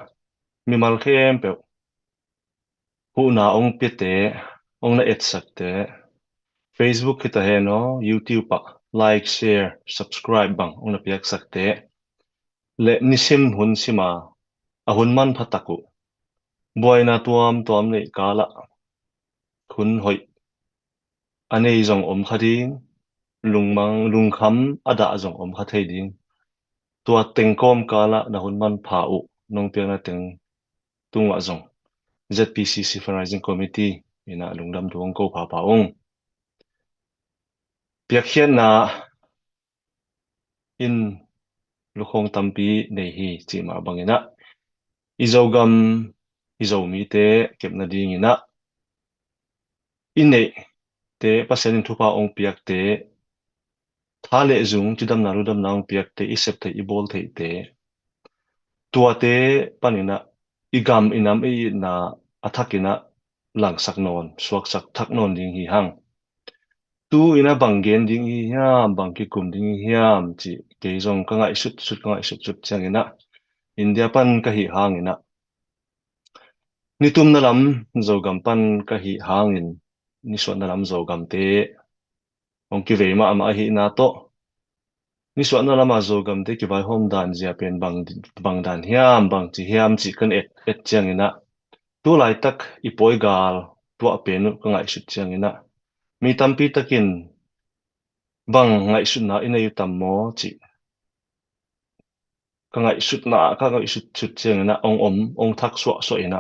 mi mal khem pe hu na ong pe te ong na et sak te Facebook kita he no YouTube pa like share subscribe bang ong na piak sak te le nisim hun sima ahun man phataku boy na tuam nei kala khun hoi anei zong khading lungkham ada zong khathei ding tua tengkom kala na hun man pha u nong piang na teng tungwa zong ZPCC fundraising committee ina lungdam tuang ko pha ong piak hian na in lukhong tampi nei hi chi ma bangina izogam izomi te kepna ding ina inei te pasenin thupa ong piak te thale zung chidam na rudam na ong piak te isep te ibol thei te tua te panina igam inam e na athakina langsak non suak sak thak non ding hi hang tu ina banggen ding hi hiam bangki kum ding hi hiam chi ke zong ka ngai sut ka ngai sut chang ina India pan ka hi hang ina nitum na lam zogam pan ka hi hangin ni so na lam zogam te ong ki veima ama hi na to ni so na lam zogam te ki vai hom dan zia pen bang dan hiam bang chi kan et chang ina tu lai tak ipoi gal tua pen ka ngai sut chang ina mi tampi takin bang ngai sut na ina yu tam mo chi ka ngai sut chang ina ong thak so ina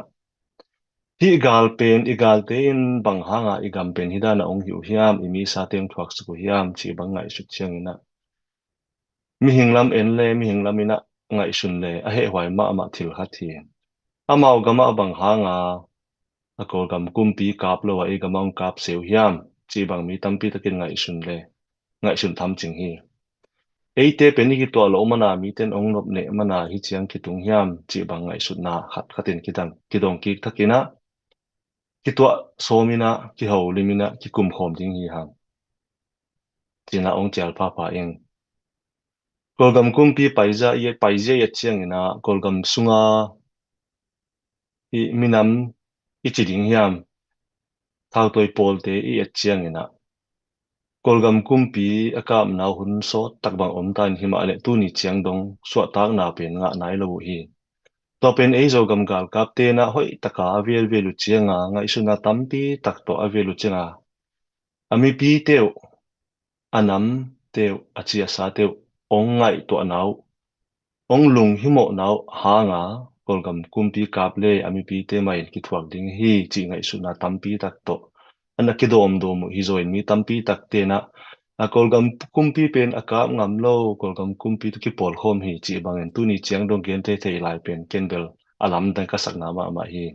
hi gal pen igal te in bang hanga igam pen hidana ong hiu hiam imi sa tem thuak su hiam chi bang ngai su chiang ina mi hinglam en le mi hinglam ina ngai sun le a he hwai ma thil kha thi amao gama bang hanga akol gam kumpi kap lo wa e gamang kap seu hiam chi bang mi tampi takin ngai sun tham ching hi eite peni ki to lo mana mi ten ong nop ne mana hi chiang ki tung hiam chi bang ngai sun na khatin kidang kidong ki thakina ki tua somina ki ho limina ki kum khom ding hi hang tina ong chal pa eng kolgam kumpi paija ye chiang ina kolgam sunga i minam i chi ding hiam thau toi pol te i et chiang ina kolgam kumpi akam na hun so takbang om tan hima le tu ni chiang dong so tak na pen nga nai lo hi to pen ei zo gam gal kap te na hoi taka avel velu chianga ngai suna tampi tak to avelu chianga ami pi teu anam teu achia sa teu ong ngai to nau ong lung hi mo nau ha nga kolgam kumpi kap le ami pi te mai ki thuak ding hi chi ngai suna tampi tak to ana ki dom dom hi zo in mi tampi tak te na a kolgam kumpi pen akap ngam lo kolgam kumpi to ki pol khom hi chi bangen tu ni chiang dong gen te te lai pen kendel alam dan ka sak na ma hi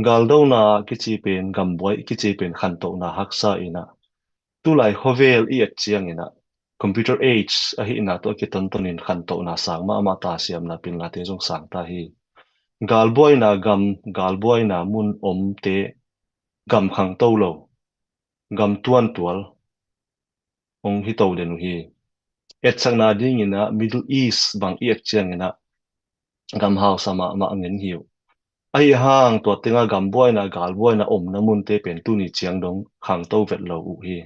gal do na ki chi pen gam boy ki chi pen khan to na haksa ina tu lai hovel i at chiang ina computer age a hi na to ki ton ton in khan to na sang ma ta siam na pin la te jong sang ta hi gal boy na mun om te gam khang to lo gam tuan tual ong hi to den hi et sang na ding ina middle east bang i at chiang ina gam house sama ma ngin hiu ai hang to tenga gam boy na gal boy na om na mun te pen tu ni chiang dong khang to vet lo u hi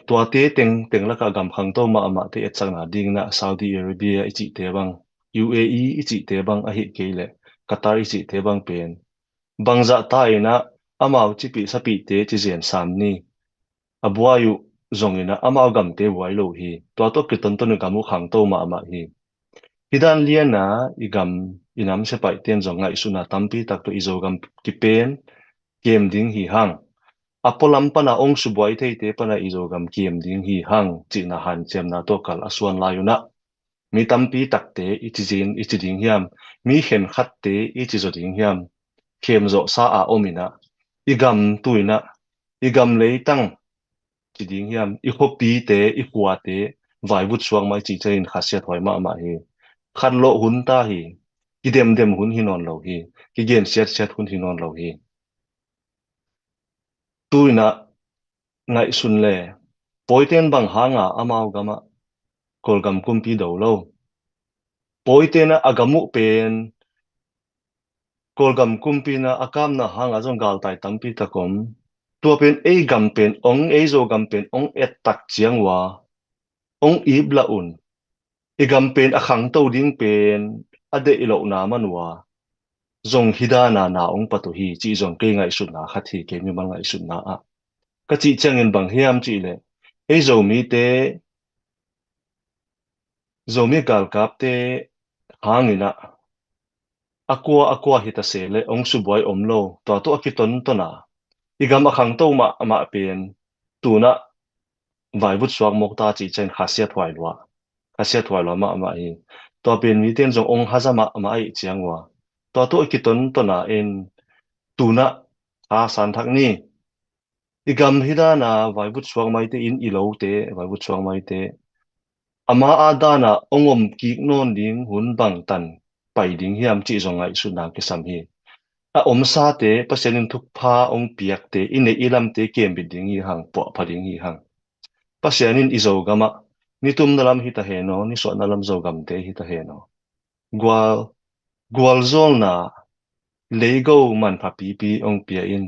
tua te teng la ka gam khang to ma te et chang na ding na Saudi Arabia ichi te bang UAE ichi te bang a hi ke le Qatar ichi te bang pen bangza ta ina amau chi pi sapi te chi zen sam ni abua yu zong ina amau gam te wai lo hi tua to ki ton ton gamu khang to ma hi hidan lian na igam inam se pai ten zong ngai suna tampi tak to izo gam ki pen kem ding hi hang apolam pana ong subuai thei te pana izogam kiem ding hi hang chi na han chem na to kal aswan layuna mi tampi takte ichi ding hiam mi hen khat te ichi zo ding hiam khem zo sa a omina igam tuina igam leitang chi ding hiam I khopi te I huwa te vai vut suang mai chi chain khasiat hoi ma hi khan lo hun ta hi ki dem hun hi non lo hi ki gen set hun hi non lo hi tuina ngai sun le poiten bang hanga amau gama kolgam kumpi do lo poitena agamu pen kolgam kumpi na akam na hanga jong gal tai tampi takom tua pen ei gam pen ong ei zo gam pen ong et tak chiang wa ong ibla un e gam pen akhang to ding pen ade ilo na manwa zong hidana na ong patu hi chi zong ke ngai sun na khathi ke mi mal ngai sun na a ka chi changin bang hiam chi le ei zo mi te zomi gal kap te hangina akwa hita sele ong suboy omlo to akiton to na igam akhang to ma pen tuna vai vut swak mok ta chi chen khasiat hwai lwa ma hi to pen mi ten jong ong hazama ma ai chiang wa to akiton to na en tuna a san thak ni igam hida na vai vut swak mai te in ilo te vai vut swak mai te ama adana ongom ki non ding hun bang tan pai ding hiam chi zongai su na ke sam hi a om sa te pasenin thuk pha ong piak te ine ilam te kem bi ding hi hang po pha ding hi hang pasenin izo gama ni tum nalam hi ta he no ni so nalam zo gam te hi ta he no gwal gwal zol na lego man pha pi ong pia in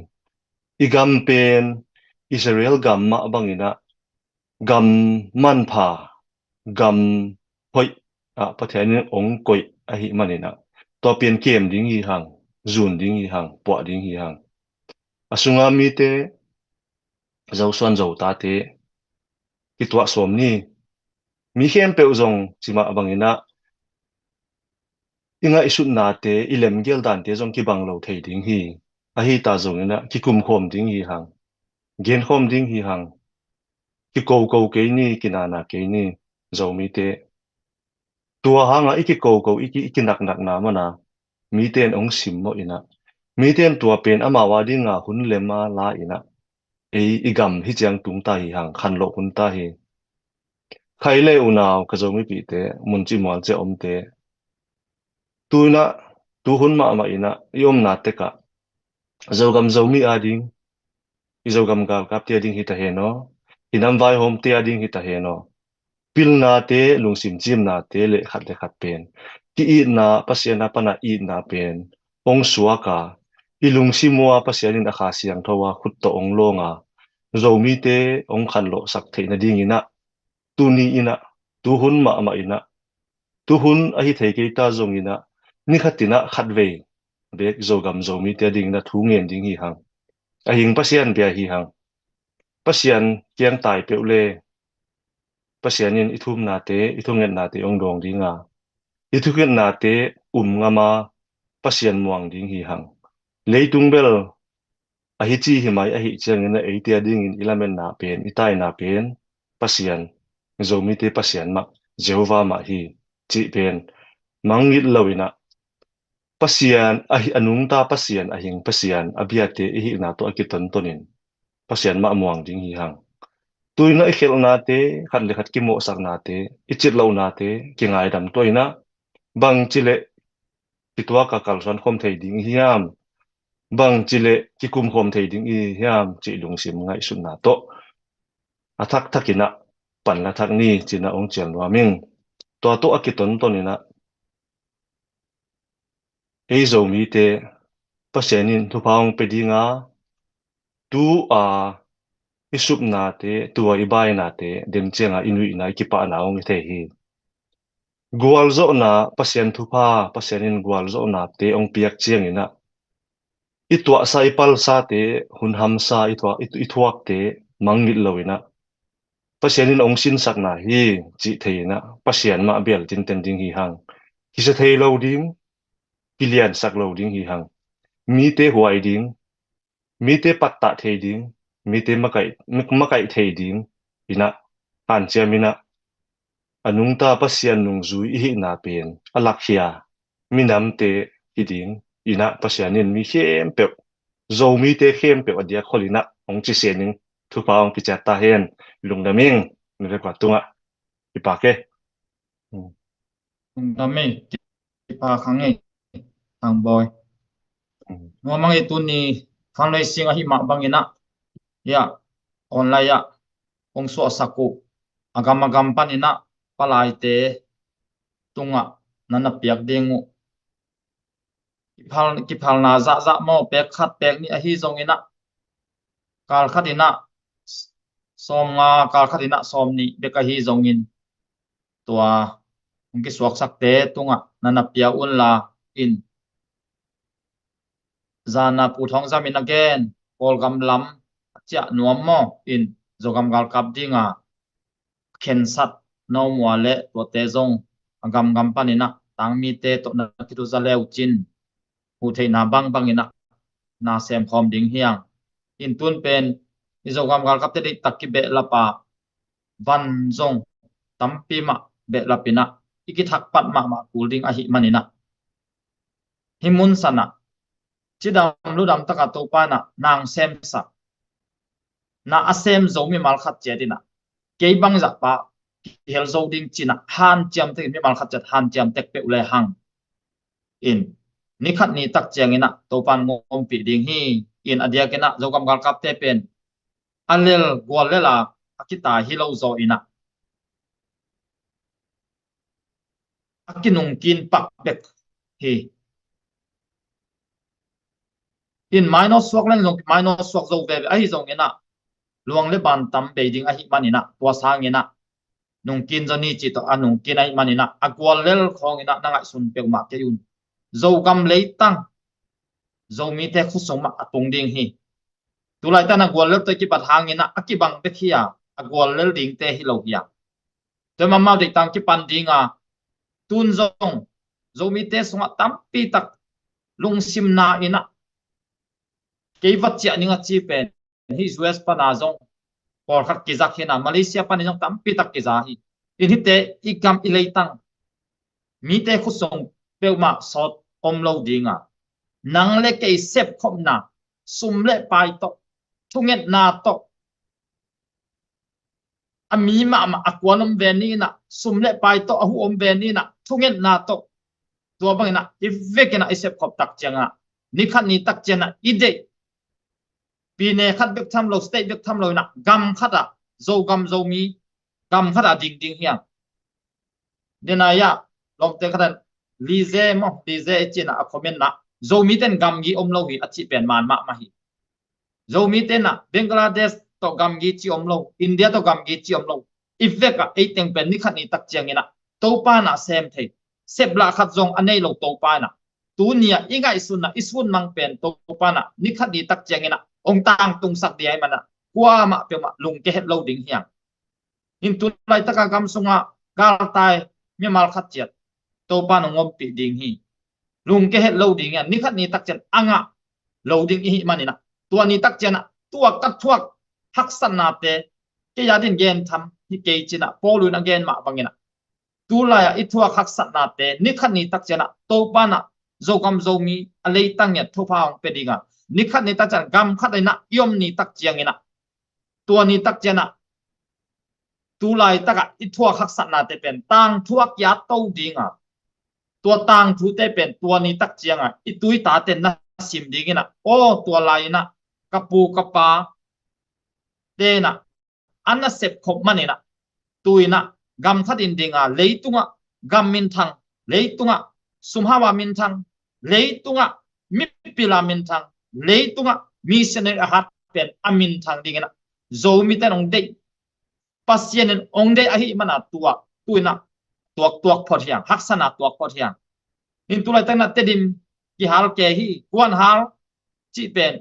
igam pen Israel gam ma bangina gam man pha gam hoi pathian ong koi a hi manina to pian kem ding hi hang zun ding hi hang po ding hi hang asunga mi te zo swan zo ta te ki twa som ni mi khem pe zong chima bangina inga isut na te ilem gel dan te zong ki bang lo thei ding hi a hi ta zong ina ki kum khom ding hi hang gen khom ding hi hang ki ko ke ni kinana ke ni zo mi te tua hanga iki nak na mana mi ten ong sim mo ina mi ten tua pen ama wadi nga hun lema la ina ei igam hi chiang tung ta hi hang khan lo hun ta hi khaile unaw ka zo mi pi te mun chi mwal che om te tuina tu hun ma ina yom na te ka zogam zomi ading izogam gal kap te ading hita heno hinam vai hom te ading hita heno pil na te lungsim chim na te le khat pen ki I na pasiana pana I na pen ong suaka ilung simua pasianin akha siang thowa khut to ong longa zomi te ong khan lo sak theina ding ina tuni ina tuhun ma ina tuhun ahi thei ke ta zong ina ni khatina khatve bek zogam zomi te ding na thu ngen ding hi hang ahing pasian bia hi hang pasian kiang tai peule pasianin ithum na te ithungen na te ong dong dinga ithuken na te ngama pasian muang ding hi hang leitung bel ahi chi hi mai ahi chiang ina ei te ding in ilamen na pen itai na pen pasian zomi te pasian ma Jehovah ma hi chi pen mangit lawina pasian ahi anung ta pasian ahing pasian abiate hi na to akiton tonin pasian ma muang ding hi hang tuina i khel na te khat le khat ki mo sak na te ichit lo na te ki ngai dam toina bang chile kitwa ka kalson khom thei ding hiam bang chile ki kum khom thei ding I hiam chi lung sim ngai sun na to athak thakina pan la thak ni china ong chen wa ming to akiton tonina ei zo mi te pasienin thu paung pedinga tu a isup na te tua ibai na te dem chenga inui na ki pa na ong the hi gwal zo na pasien thu pa pasienin gwal zo na te ong piak chiang ina itwa sa ipal sa te hun ham sa ithuak te mangit loina pasienin ong sin sak na hi chi theina pasien ma bel tin ten ding hi hang ki se thei lo ding kilian sak lo ding hi hang mi te huai ding mi te patta thei ding mi te makai thei ding ina han chiamina anung ta pasian nung zui hi na pen alakhia minam te hiding ina pasianin mi khem pe zo mi te khem pe adia kholina ong chi sening thu pa ong ki chata hen lungdaming ni re kwatunga ipake lungdaming pa khange thang boy ngomang ituni khanlei singa hi ma bangina ya online ya ong so saku agam panina palai te tunga nana piak dengu ki phal na za mo pek khat pek ni a hi zongina kal khatina som nga kal khatina som ni beka hi zongin tua ongki suak sak te tunga nana pia un la in zana pu thong zamin again kol gam lam cha nuam mo in zogam gal kap dinga khen sat no muale to te zong agam panina tang mi te to na kitu za leu chin hu thei na bang ina na sem khom ding hiang in tun pen izogam gal kap te dik takki be lapa van zong tampi ma be lapina iki thak pat ma kulding a hi manina himun sana chidam ludam taka to pana nang sem sa na asem zomi mal khat chedina ke bang za pa hel zo ding china han cham te mi mal khat chat han cham tek pe ule hang in ni khat ni tak chang ina to pan ngom pi ding hi in adia kena zogam gal kap te pen alel gol lela akita hi lo zo ina akinung kin pak pek hi in minus swak len long minus swak zo ve ai zong ina luang le ban tam beijing a hi manina tua sang ina nung kin zo ni chi to anung kin ai manina akwal lel khong ina nanga sun pe ma ke yun zo gam leitang zo mi te khusong ma atung ding hi tulai ta na gwal lel te ki pat hang ina akibang te khia agwal lel ding te hi lo ya te mama de tang ki pan dinga tun zong zo mi te sunga tampi tak lung sim na ina ke vat chia ninga chi pen hi US pana zong por khat ki zak hina Malaysia pan jong tampi tak ki za hi in hi te ikam ileitang mi te khusong pe ma sot om lo dinga nang le ke sep khom na sum le pai to thunget na to ami ma akwanum ve ni na sum le pai to ahu om ve ni na thunget na to tua bang na ivekena isep khop tak changa ni khat ni tak chena ide pi ne khat bek tham lo state bek tham lo na gam khata zo gam zo mi gam khata ding ding hiang denaya lom te khadan lize mo lize china a comment na zo mi ten gam gi om lo hi achi pen man ma ma hi zo mi ten na Bangladesh to gam gi chi om lo India to gam gi chi om lo ifeka e teng pen ni khat ni tak chiang ina to pa na sem the sep la khat zong anei lo to pa na tu nia inga isun mang pen to pa na ni khat ni tak chiang ina ong tang tung sak di ai mana kwa ma pe ma lung ke het lo ding hiang in tu lai taka gam sunga gal tai mi mal khat chiat to pa no ngom pi ding hi lung ke het lo ding ya ni khat ni tak chen anga lo ding hi manina tua ni tak chen tua kat thuak hak san na te ke ya din gen tham hi ke china polun again ma bangina tu la ya i thuak hak san na te ni khat ni tak chen to pa na zo gam zo mi alei tang ya thu phang pe dinga ni khat ni tak chen gam khat na yom ni tak chiang ina tua ni tak chen tu lai taka i thuak hak san na te pen tang thuak ya to dinga tua tang thu te pen tua ni tak chianga i tui ta ten na sim dingina o tua lai na kapu kapa te na anna sep khop manina tuina gam khatin dinga leitunga gam min thang leitunga sumhawa min thang leitunga mipila min thang leitunga missionary hat pen amin thang dingina zo mi ten ong dei pasien ong dei ahi mana tua tuina tuak phot hiang haksana tuak phot hiang in tulai tang na tedim ki hal ke hi kwan hal chi pen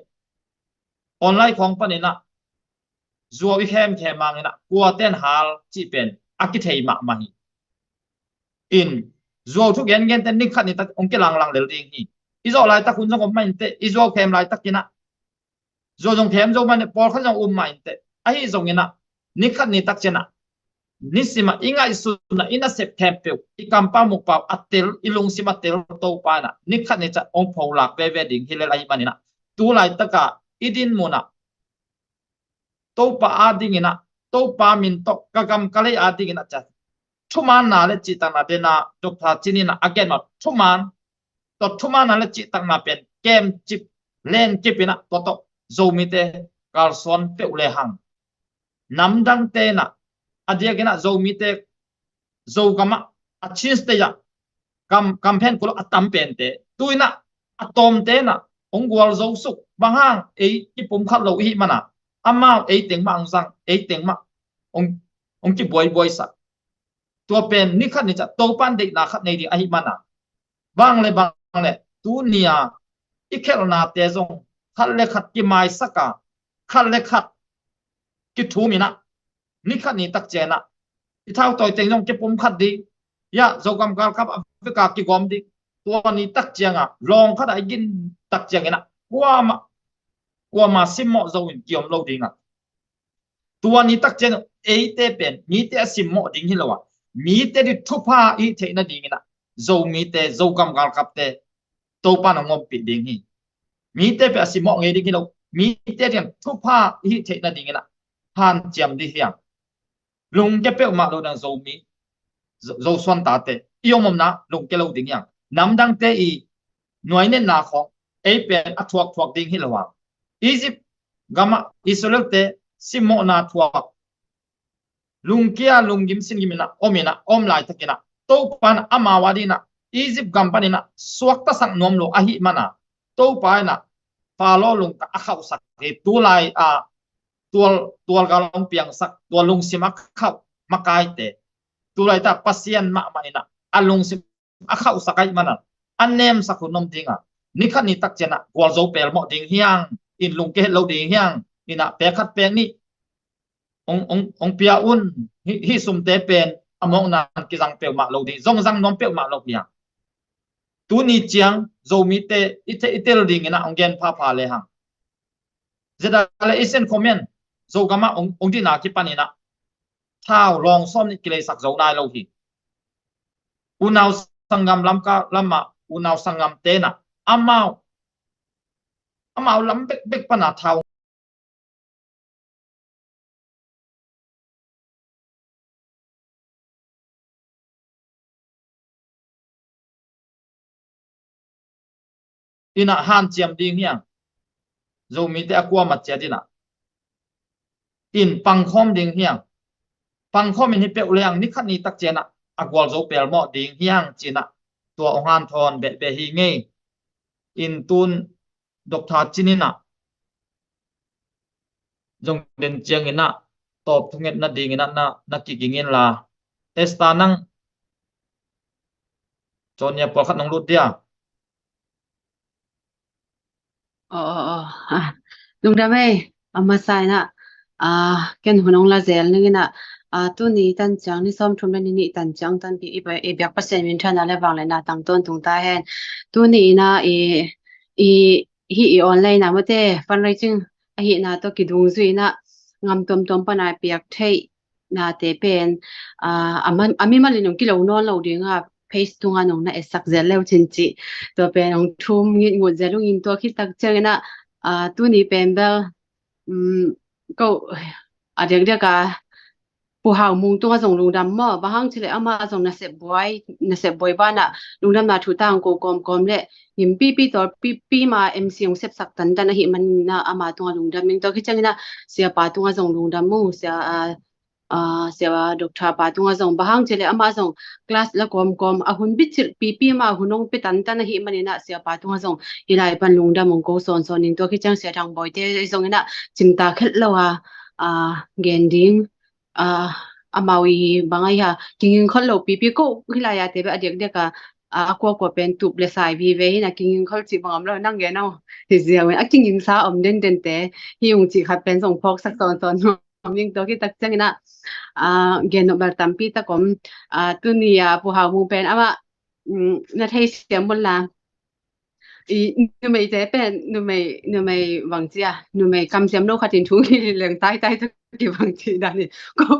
online khong panina zuo i hem the mangina kwa ten hal chi pen akithei ma ma hi in zuo thu gen gen ten nik khat ni tak ong ke lang lang lel ding hi izo lai ta kun jong mai te izo khem lai takina zo jong khem zo man por khan jong mai te ai zong ina nik khat ni tak chena nisima inga isuna ina sep kempe i kampa mukpa atel ilung sima tel to pana nik khat ni cha ong phau lak ve ve ding hilel ai manina tu lai taka idin mona to pa ading ina to pa min to kagam kale ading ina cha thuman na le chi tang na de na dokta chinina again ma thuman to thuman na le chi tang na pen kem chip len chipina to zomi te karson pe ule hang namdang te na adia gena zomi te zo gama achis te ya campaign ko atam pen te tuina atom te na ongwal zo suk banghang e ki pum khat lo hi mana ama e teng ma ang e teng ma ong ki boy sa tua pen ni khat ni cha to pan de na khat nei di ai mana bang le tu nia ikhel na te zong khat le khat ki mai saka khat le khat ki thu mi na ni khat ni tak che na i thao toy teng jong ki pum khat di ya zo gam kal kap afrika ki gom di tua ni tak chianga long khat ai gin tak chiang ina kwa ma simmo zo in kiom lo dinga tua ni tak chen e te pen mi te simmo ding hi lawa mi te di thupa i the na ding ina zo mi te zo gam gal kap te to pa na ngom pi ding hi mi te pe simmo nge ding hi lo mi te dian thupa i the na ding ina han chiam di hiang lung ke pe ma lo dang zo mi zo son ta te iomom na lung ke lo ding yang nam dang te i noi ne na kho e pen a thuak ding hi lawa Egypt gama Israel te simmo na thuak lungkia lungim sin gimina omina om lai takina to pan amawadi na Egypt company na suakta sang nom lo ahi mana to pa na palo lung ka akhau sak e tu lai a tual galong piang sak tual lung simak khau makai te tu lai ta pasien ma manina alung sim akhau sakai mana anem sakunom dinga nikhat ni tak chena kwal zo pel mo ding hiang in lung ke lo ding hiang ina pe khat pe ni ong pia un hi sum te pen among na ki jang pe ma lo di zong jang nom pe ma lo pia tu ni chiang zo mi te itel ding ina ong gen pha le hang zeda le isen comment zo gama ong di na ki panina thao long som ni kile sak zo nai lo hi unaw sangam lam ka lama unaw sangam te na amao lam bek pana thao ina han chiam ding hiang zo mi te akwa ma che dina in pangkhom ding hiang pangkhom in hi pe uleang ni khat ni tak chena agwal zo pel mo ding hiang china tua ohan thon be hi nge in tun dok tha chinina jong den chiang ina top thunget na ding ina na ki kingin la esta nang chonya por khat nong lut dia lung da mai ama sai na ken hunong la zel ni na tu ni tan chang ni som thum ni tan chang tan bi e byak pa sen min thana le wang le na tang ton tung ta hen tu ni na e hi online na mate fundraising a hi na to ki dung zui na ngam tom tom pa na piak thei na te pen ami ma le nong ki lo non lo ding a face tunga nong na esak zel leo chin chi to pen nong thum ngi ngut zelung in to ki tak chang na tu ni pen bel câu adek dia ka pu hau mung tunga zong lungdam mo bahang chile ama zong na se boy bana lungdam na thu tang ko kom le him pi tor pi ma mc ong sep sak tan tan hi man na ama tunga lungdam ming to ki changina sia pa tunga zong lungdam mu sia sia doctor pa tunga zong bahang chile ama zong class la kom a hun bichir pi ma hunong pe tan tan hi manina sia pa tunga zong hilai pan lungdam ong ko son ning to ki chang sia thang boy te zong ina chimta khet lawa gending amawi bangai ha kingin khol lo pi ko hilaya te ba adek deka ko pen tup le sai vi ve na kingin khol chi bangam lo nang ge no ti zia wen kingin sa om den te hi ung chi khat pen song phok sak ton ming to ki tak changina gen no bar tampi ta kom tunia pu ha mu pen ama na thei siam bol la nu mei te pen nu mei wang chia nu mei kam siam no khatin thu ki leng tai ki wang chi da ni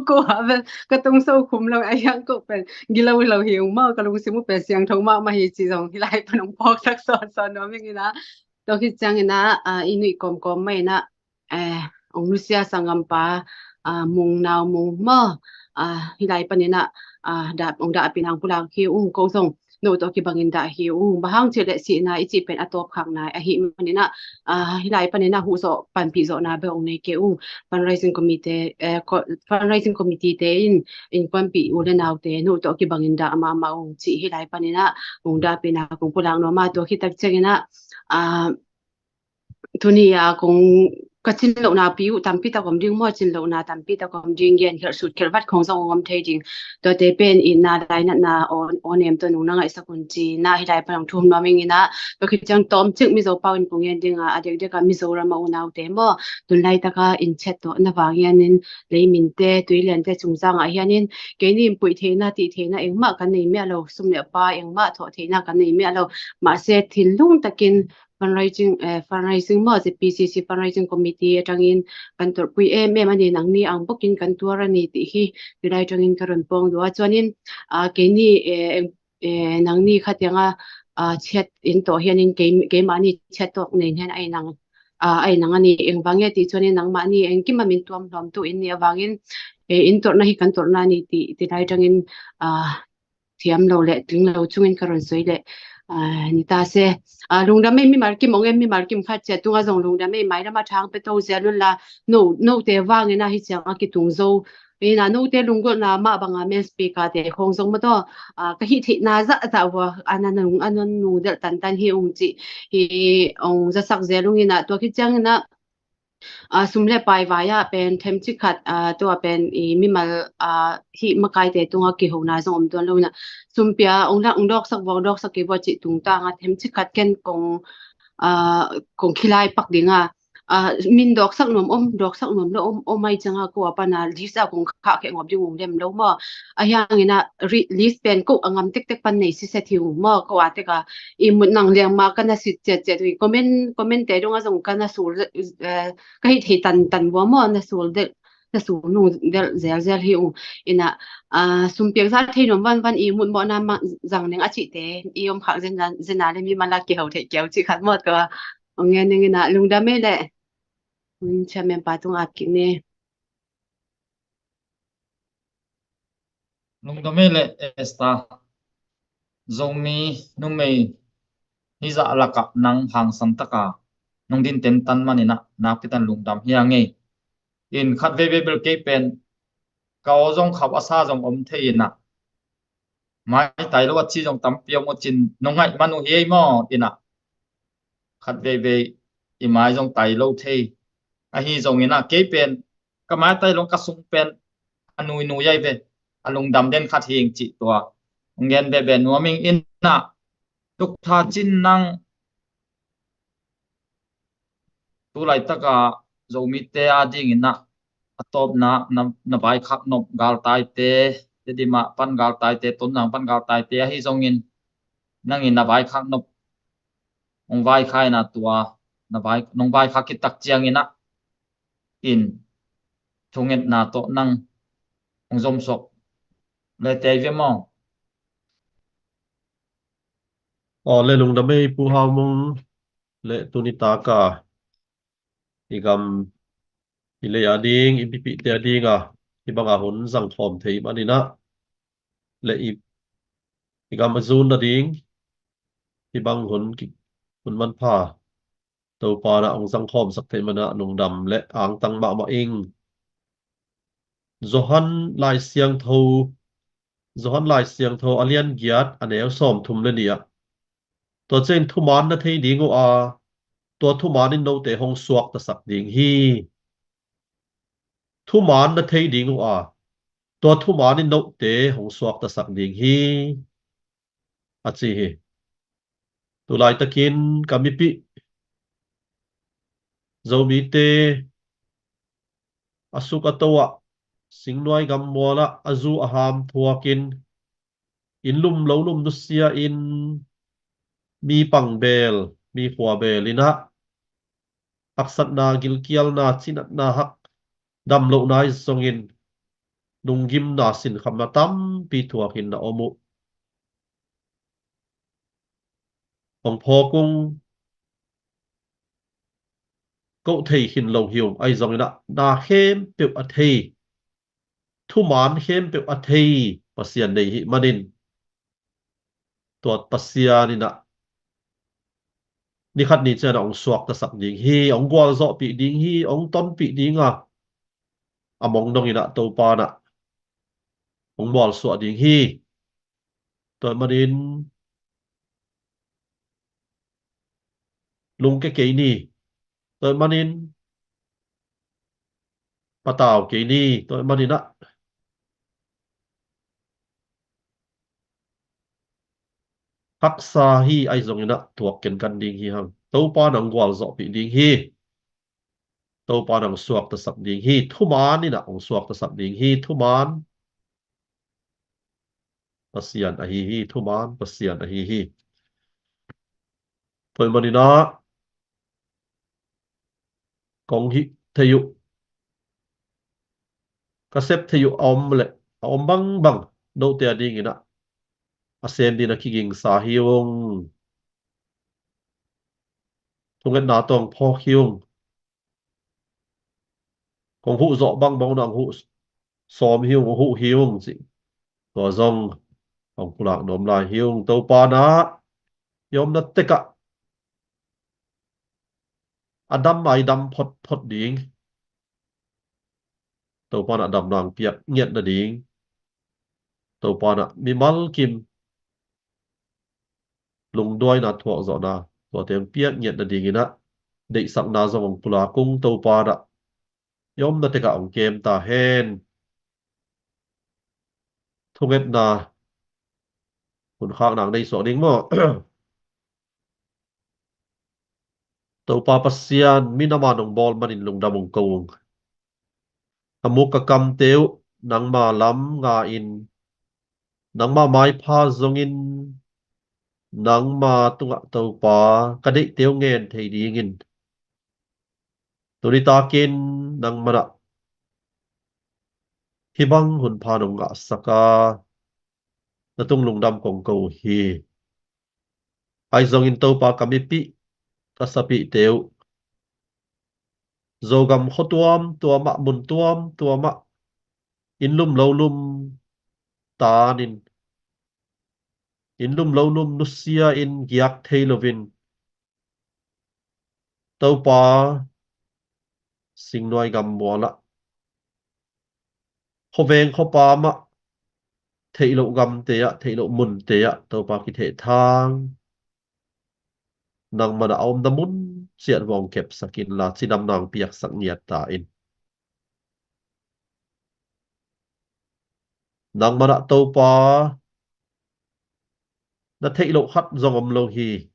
ko ha vel ka tung so khum lo ai yang ko pen gilo lo hiu ma ka lu simu pe siang thong ma hi chi jong hi lai panong pok sak son no mi na to ki chang ina inui kom mai na ong nu sia sangam pa mung naw mung mo hi lai panina da ong da pinang pulang ki ko song no to ki bangin da hi bahang chele si na ichi pen atop khang na a hi manina hilai panina hu so pan pi zo na be ong nei ke fundraising committee te in pan pi ule naw te no to ki bangin da ma ong chi hilai panina ong da pina kong pulang no ma to ki tak chengina tunia kong kachin lo na piu tampi ta kom ding mo chin lo na tampi ta kom ding gen khel sut khel wat khong zong ngom thei ding to te pen in na dai na on em to nu na ngai sakun chi na hi dai panang thum ma ming ina to khi chang tom chik mi zo pawin pung en ding adek de ka mi zo ra ma unaw te mo tun lai ta ka in chat to na wang yanin leimin te tuilen te chungzang a hianin ke ni pui the na ti the na engma kan nei me lo sum le pa engma tho the na kan nei me lo ma se thil lung takin fundraising mo si PCC fundraising committee atangin kantor pui em ani nang ni ang bokin kantor ani ti hi tilai tangin karon pong do chuanin ke ni nang ni khatenga chat in to hianin ke mani chat tok nei hen ai nang ani engwange ti chuanin nang mani engki mamin tuam hlom tu in ni awangin in tor na hi kantor na ni ti tilai tangin thiam lo le ting lo chungin karon soi le ni ta se lungdam mi markim ong em mi markim khat che tunga zong lungdam mai lama thang pe to zelun la no te wang ina hi chang ki tung zo ina no te lungol na ma banga men speaker te khong zong ma to ka hi thi na za wa anan nu del tan hi ong chi hi ong za sak zelung ina to ki chang na sumle pai vaya pen them chi khat to pen mi mal hi makai te tunga ki hona zong don lo na sumpia ong dok sak ki bo chi tung ta nga them chi khat ken kong khilai pak dinga min dok sak nom lo mai changa ko apana lisa kong kha ke ngop ding lem lo ma a yang ina list pen ko angam tek pan nei si se thiu ma ko ate ka I mun nang liang ma kana sit che comment te donga zong kana sur ka hi the tan wa mo na sur de na su nu del zel hi ina sumpek za thei nom van I mun mo na ma jang neng a chi te I om khak zen le mi mala ki ho the kyau chi khat mo ka ong nge neng ina lungda me le chamen patung akine lungdame le esta zong ni numei hi za laka nang hang sam taka nong din ten tan manina nak pitan lungdam hiange in khat ve bel ke pen kaw jong khap asa jong om theina mai tai lo chi jong tam piao mo chin nong ngai manu he mo ina khat ve i mai jong tai lo the a hi jong ina ke pen ka mai tai long ka sung pen anui nu yai ve alung dam den khat hing chi to ngen be nuaming in na tuk tha chin nang tu lai taka zomi te a ding ina atop na bai khak nop gal tai te di ma pan gal tai te ton nang pan gal tai te hi zong in nang in na bai khak nop ong vai khai na tua na bai nong bai khak ki tak chiang ina in thunget na to nang ong zom sok le te ve mo le lung da mei pu hao mong le tunita ka igam ile ading ipipi te ading ibanga hun zang thom thei manina le igam azun ading ibang hun man pha to pa na ong zang thom sak thei mana nung dam le ang tang ma ing zohan lai siang tho alian giat aneu som thum le nia to chen thuman na thei ding to thuman in no te hong suak ta sak ding hi thuman na thei ding to thuman in no te hong suak ta sak ding hi achi hi tu lai takin kamipi zomi te asuk atawa singnuai gam mola azu aham thuakin inlum lo lum nusia in mi pangbel mi khwa bel ina aksat na gilkial na chinat na hak dam lo nai songin nunggim na sin khamna tam pi thuakin na omu ong pho kung cậu thầy hin lâu hiểu ai dòng na khem biểu a thầy thu man khem biểu a thầy pasian nei hi manin tuat pasian ina ni khat ni chen ong suak ta sak ding hi ong gwal zo pi ding hi ong ton pi ding among dong ina to pa na ong bol so ding hi to manin lung ke ni to manin patao ke ni to manina haksa hi ai zong ina tuak ken kan ding hi hang to pa nang gwal zo pi ding hi to pa nang suak ta sak ding hi thu man ina ong suak ta sak ding hi thu man pasian a hi thu man pasian a hi thôi manina kong hi thayu kasep thayu om bang no te ding ina asen din a kiging sa hiung thunget na tong pho hiung kong hu zo bang nang hu som hiung hu hiung chi to zong ong kulak nom lai hiung to pa na yom na teka adam mai dam phot ding to pa na dam nang piak nghiet na ding to pa na mi mal kim lung đuôi na thuak zo na to tem piak nghiet na ding ina dei sak na zong ong pula kung to pa na yom na teka ong kem ta hen thunget na hun khak nang dei so ding mo to pa pasian minama nong bol manin lung damong kong amuk ka kam teu nang ma lam nga in nang ma mai pha zongin nang ma tunga to pa ka dei teu ngen thei ding in to ni takin nang mana hibang hun pha nong nga saka na tung lung dam kong ko hi ai zongin to pa kamipi kasapi teu zogam khotuam tuama mun tuama inlum lo lum tanin inlum lo lum nusia in giak theilovin tàu pa sinh nuôi gầm bùa lạ khó ven khó pa mà thể lộ gầm tế ạ thể lộ mùn tế ạ tàu pa cái thể thang nang mana om damun siat wong kep sakin la sinam nang piak sak niat ta in nang mana tàu pa na thể lộ khát dòng om lo hi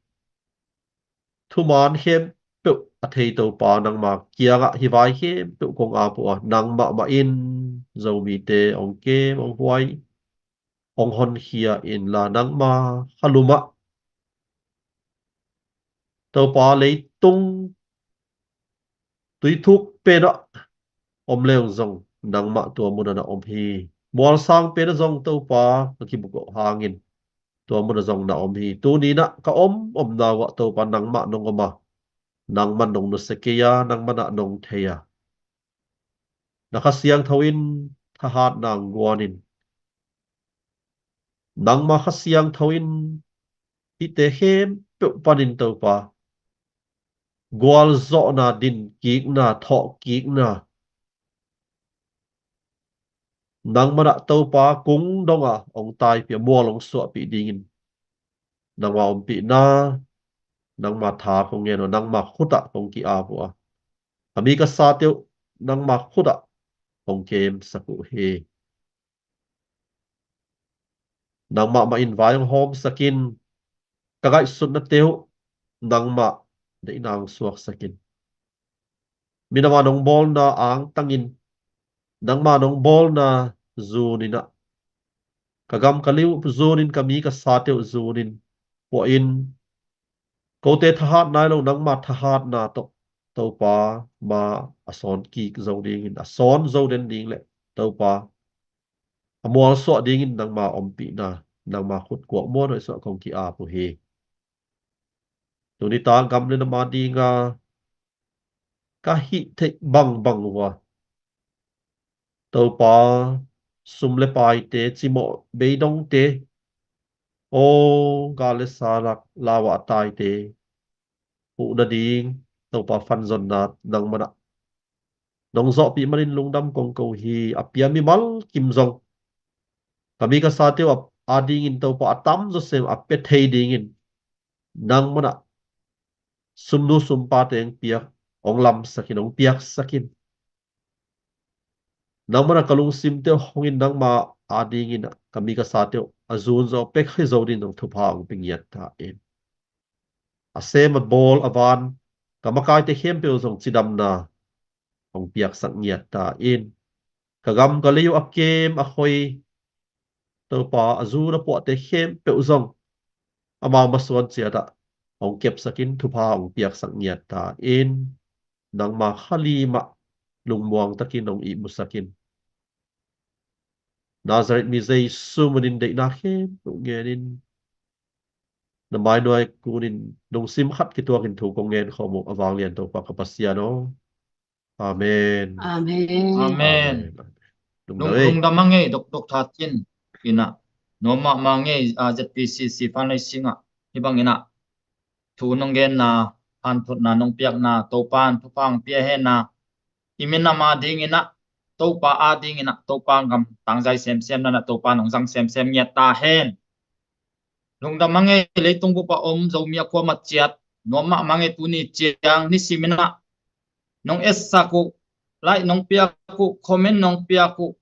thu man khem pe a thei tàu pa nang ma kia nga hi vai khem pe kong a po nang ma in zo mi te ong kem ong huai ong hon hia in la nang ma haluma tàu pa lấy tung tùy thuốc pe đó om leo zong nang ma tua mun na om hi mual sang pe da zong tàu pa ki bu ko hangin tua mun zong na om hi tu ni na ka om na wa tàu pa nang ma nong ma nang man nong no sekeya nang mana nong theya nakasiang thawin thahat nang guanin nang ma khasiang thawin ite hem pe panin tàu pa gwal zo na din kik na tho kik na nang mana tàu pa kung dong a ong tai pi mo long so pi dingin nang wa om pi na nang ma tha kong nge no nang ma khuta kong ki a po ami ka sa teu nang ma khuta kong kem saku he nang ma in vai hom sakin kagai sun na teu nang ma de nang suak sakin minawa nong bol na ang tangin nang ma nong bol na zunin na kagam kaliu zunin kami ka sa teu zunin po in ko te thahat nai lo nang ma thahat na to tàu pa ma ason ki zo ding in ason zo den ding le tàu pa amol so ding in nang ma om pi na nang ma khut ko mo no so kong ki a pu he tu ni ta gam le na ma dinga ka hi the bang bang wa tàu pa sum le pai te chi mo be dong te o ga le sarak lawa tai te pu na ding tàu pa fan zon na nang ma nong zo pi manin lungdam kong ko hi apia mi mal kim zong kami ka sa teu ading in tàu pa atam zo sem apet thei ding in nang mana sumnu sumpa teng piak ong lam sakin ong piak sakin nang mana kalung sim teu hongin nang ma ading in kami ka sa teu azun zo pek hi zo din ong thupa ong pingiat ta in asem at bol avan kamakai te hem pe zong chidam na ong piak sak niat ta in kagam kaliu akem a khoi tàu pa azura po te hem pe zong ama maswan chia da ong kep sakin thupa ong piak sak niat ta in nang ma khali ma lungmuang takin ong i musakin Nazareth mi zai sumanin de na khem ngenin na mai noi kunin dong sim khat ki tuakin thu kong ngen khomo awang lian to pa kapasiano amen Amen. Amen. Dum Lung dai lung da mange dok tha chin ina no ma mange ZPCC fan lai singa ibang ina thu nong gen na an thut na nong piak na to pan thu pang pia he na imina ma ding ina to pa a ding ina to pa ngam tang jai sem sem na to pa nong jang sem sem nya ta hen lung da mange le tung bu pa om zo mia ko ma chiat no ma mange tu ni chiang ni simina nong essa ku lai nong pia ku comment nong pia ku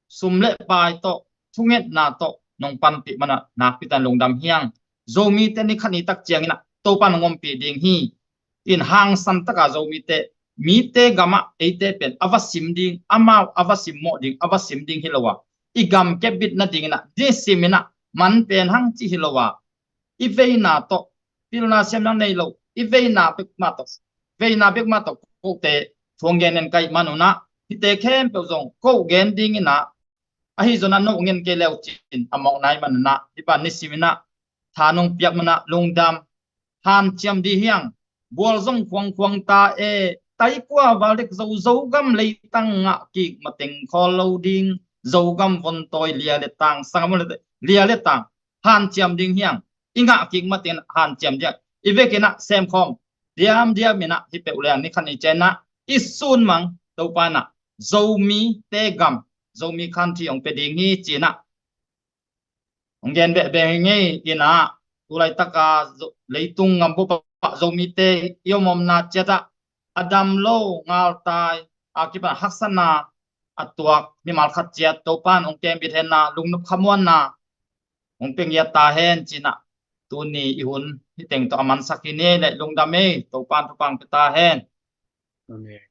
sumle pai to thunget na to nong pan pi mana nak pitan long dam hiang zomi te ni khani tak chiang ina to pan ngom pi ding hi in hang san taka zomi te mi te gama ate pen avasim ding ama avasim mo ding avasim ding hilowa igam ke bit na ding ina de simina man pen hang chi hilowa iveina to pilna sem na nei lo iveina pek ma to veina pek ma to ko te thonggen en kai manuna te khem pe zong ko gen ding ina ahi zona no ngen ke lew chin amok nai manna ipa ni simina thanong piak mana lungdam han chiam di hiang bol zong kwang kwang ta e tai kwa walek zo zo gam lei tang nga ki mateng khol loading zo gam von toy lia le tang sang lia le tang han chiam ding hiang inga ki maten han chiam ja ivekena sem khom diam mina hi pe ule ni khani chena isun mang to pa na zomi te gam zomi khan thi ong pe ding hi china ong gen be nge ina ulai taka leitung ngam bo pa zomi te yomom na cheta adam lo ngal tai akipa haksana atuak mi mal khat chiat to pan ong kem bit hen na lungnup khamwan na ong peng ya ta hen china tu ni ihun hi teng to aman sakine le lungdame to pan pang ta hen Amen.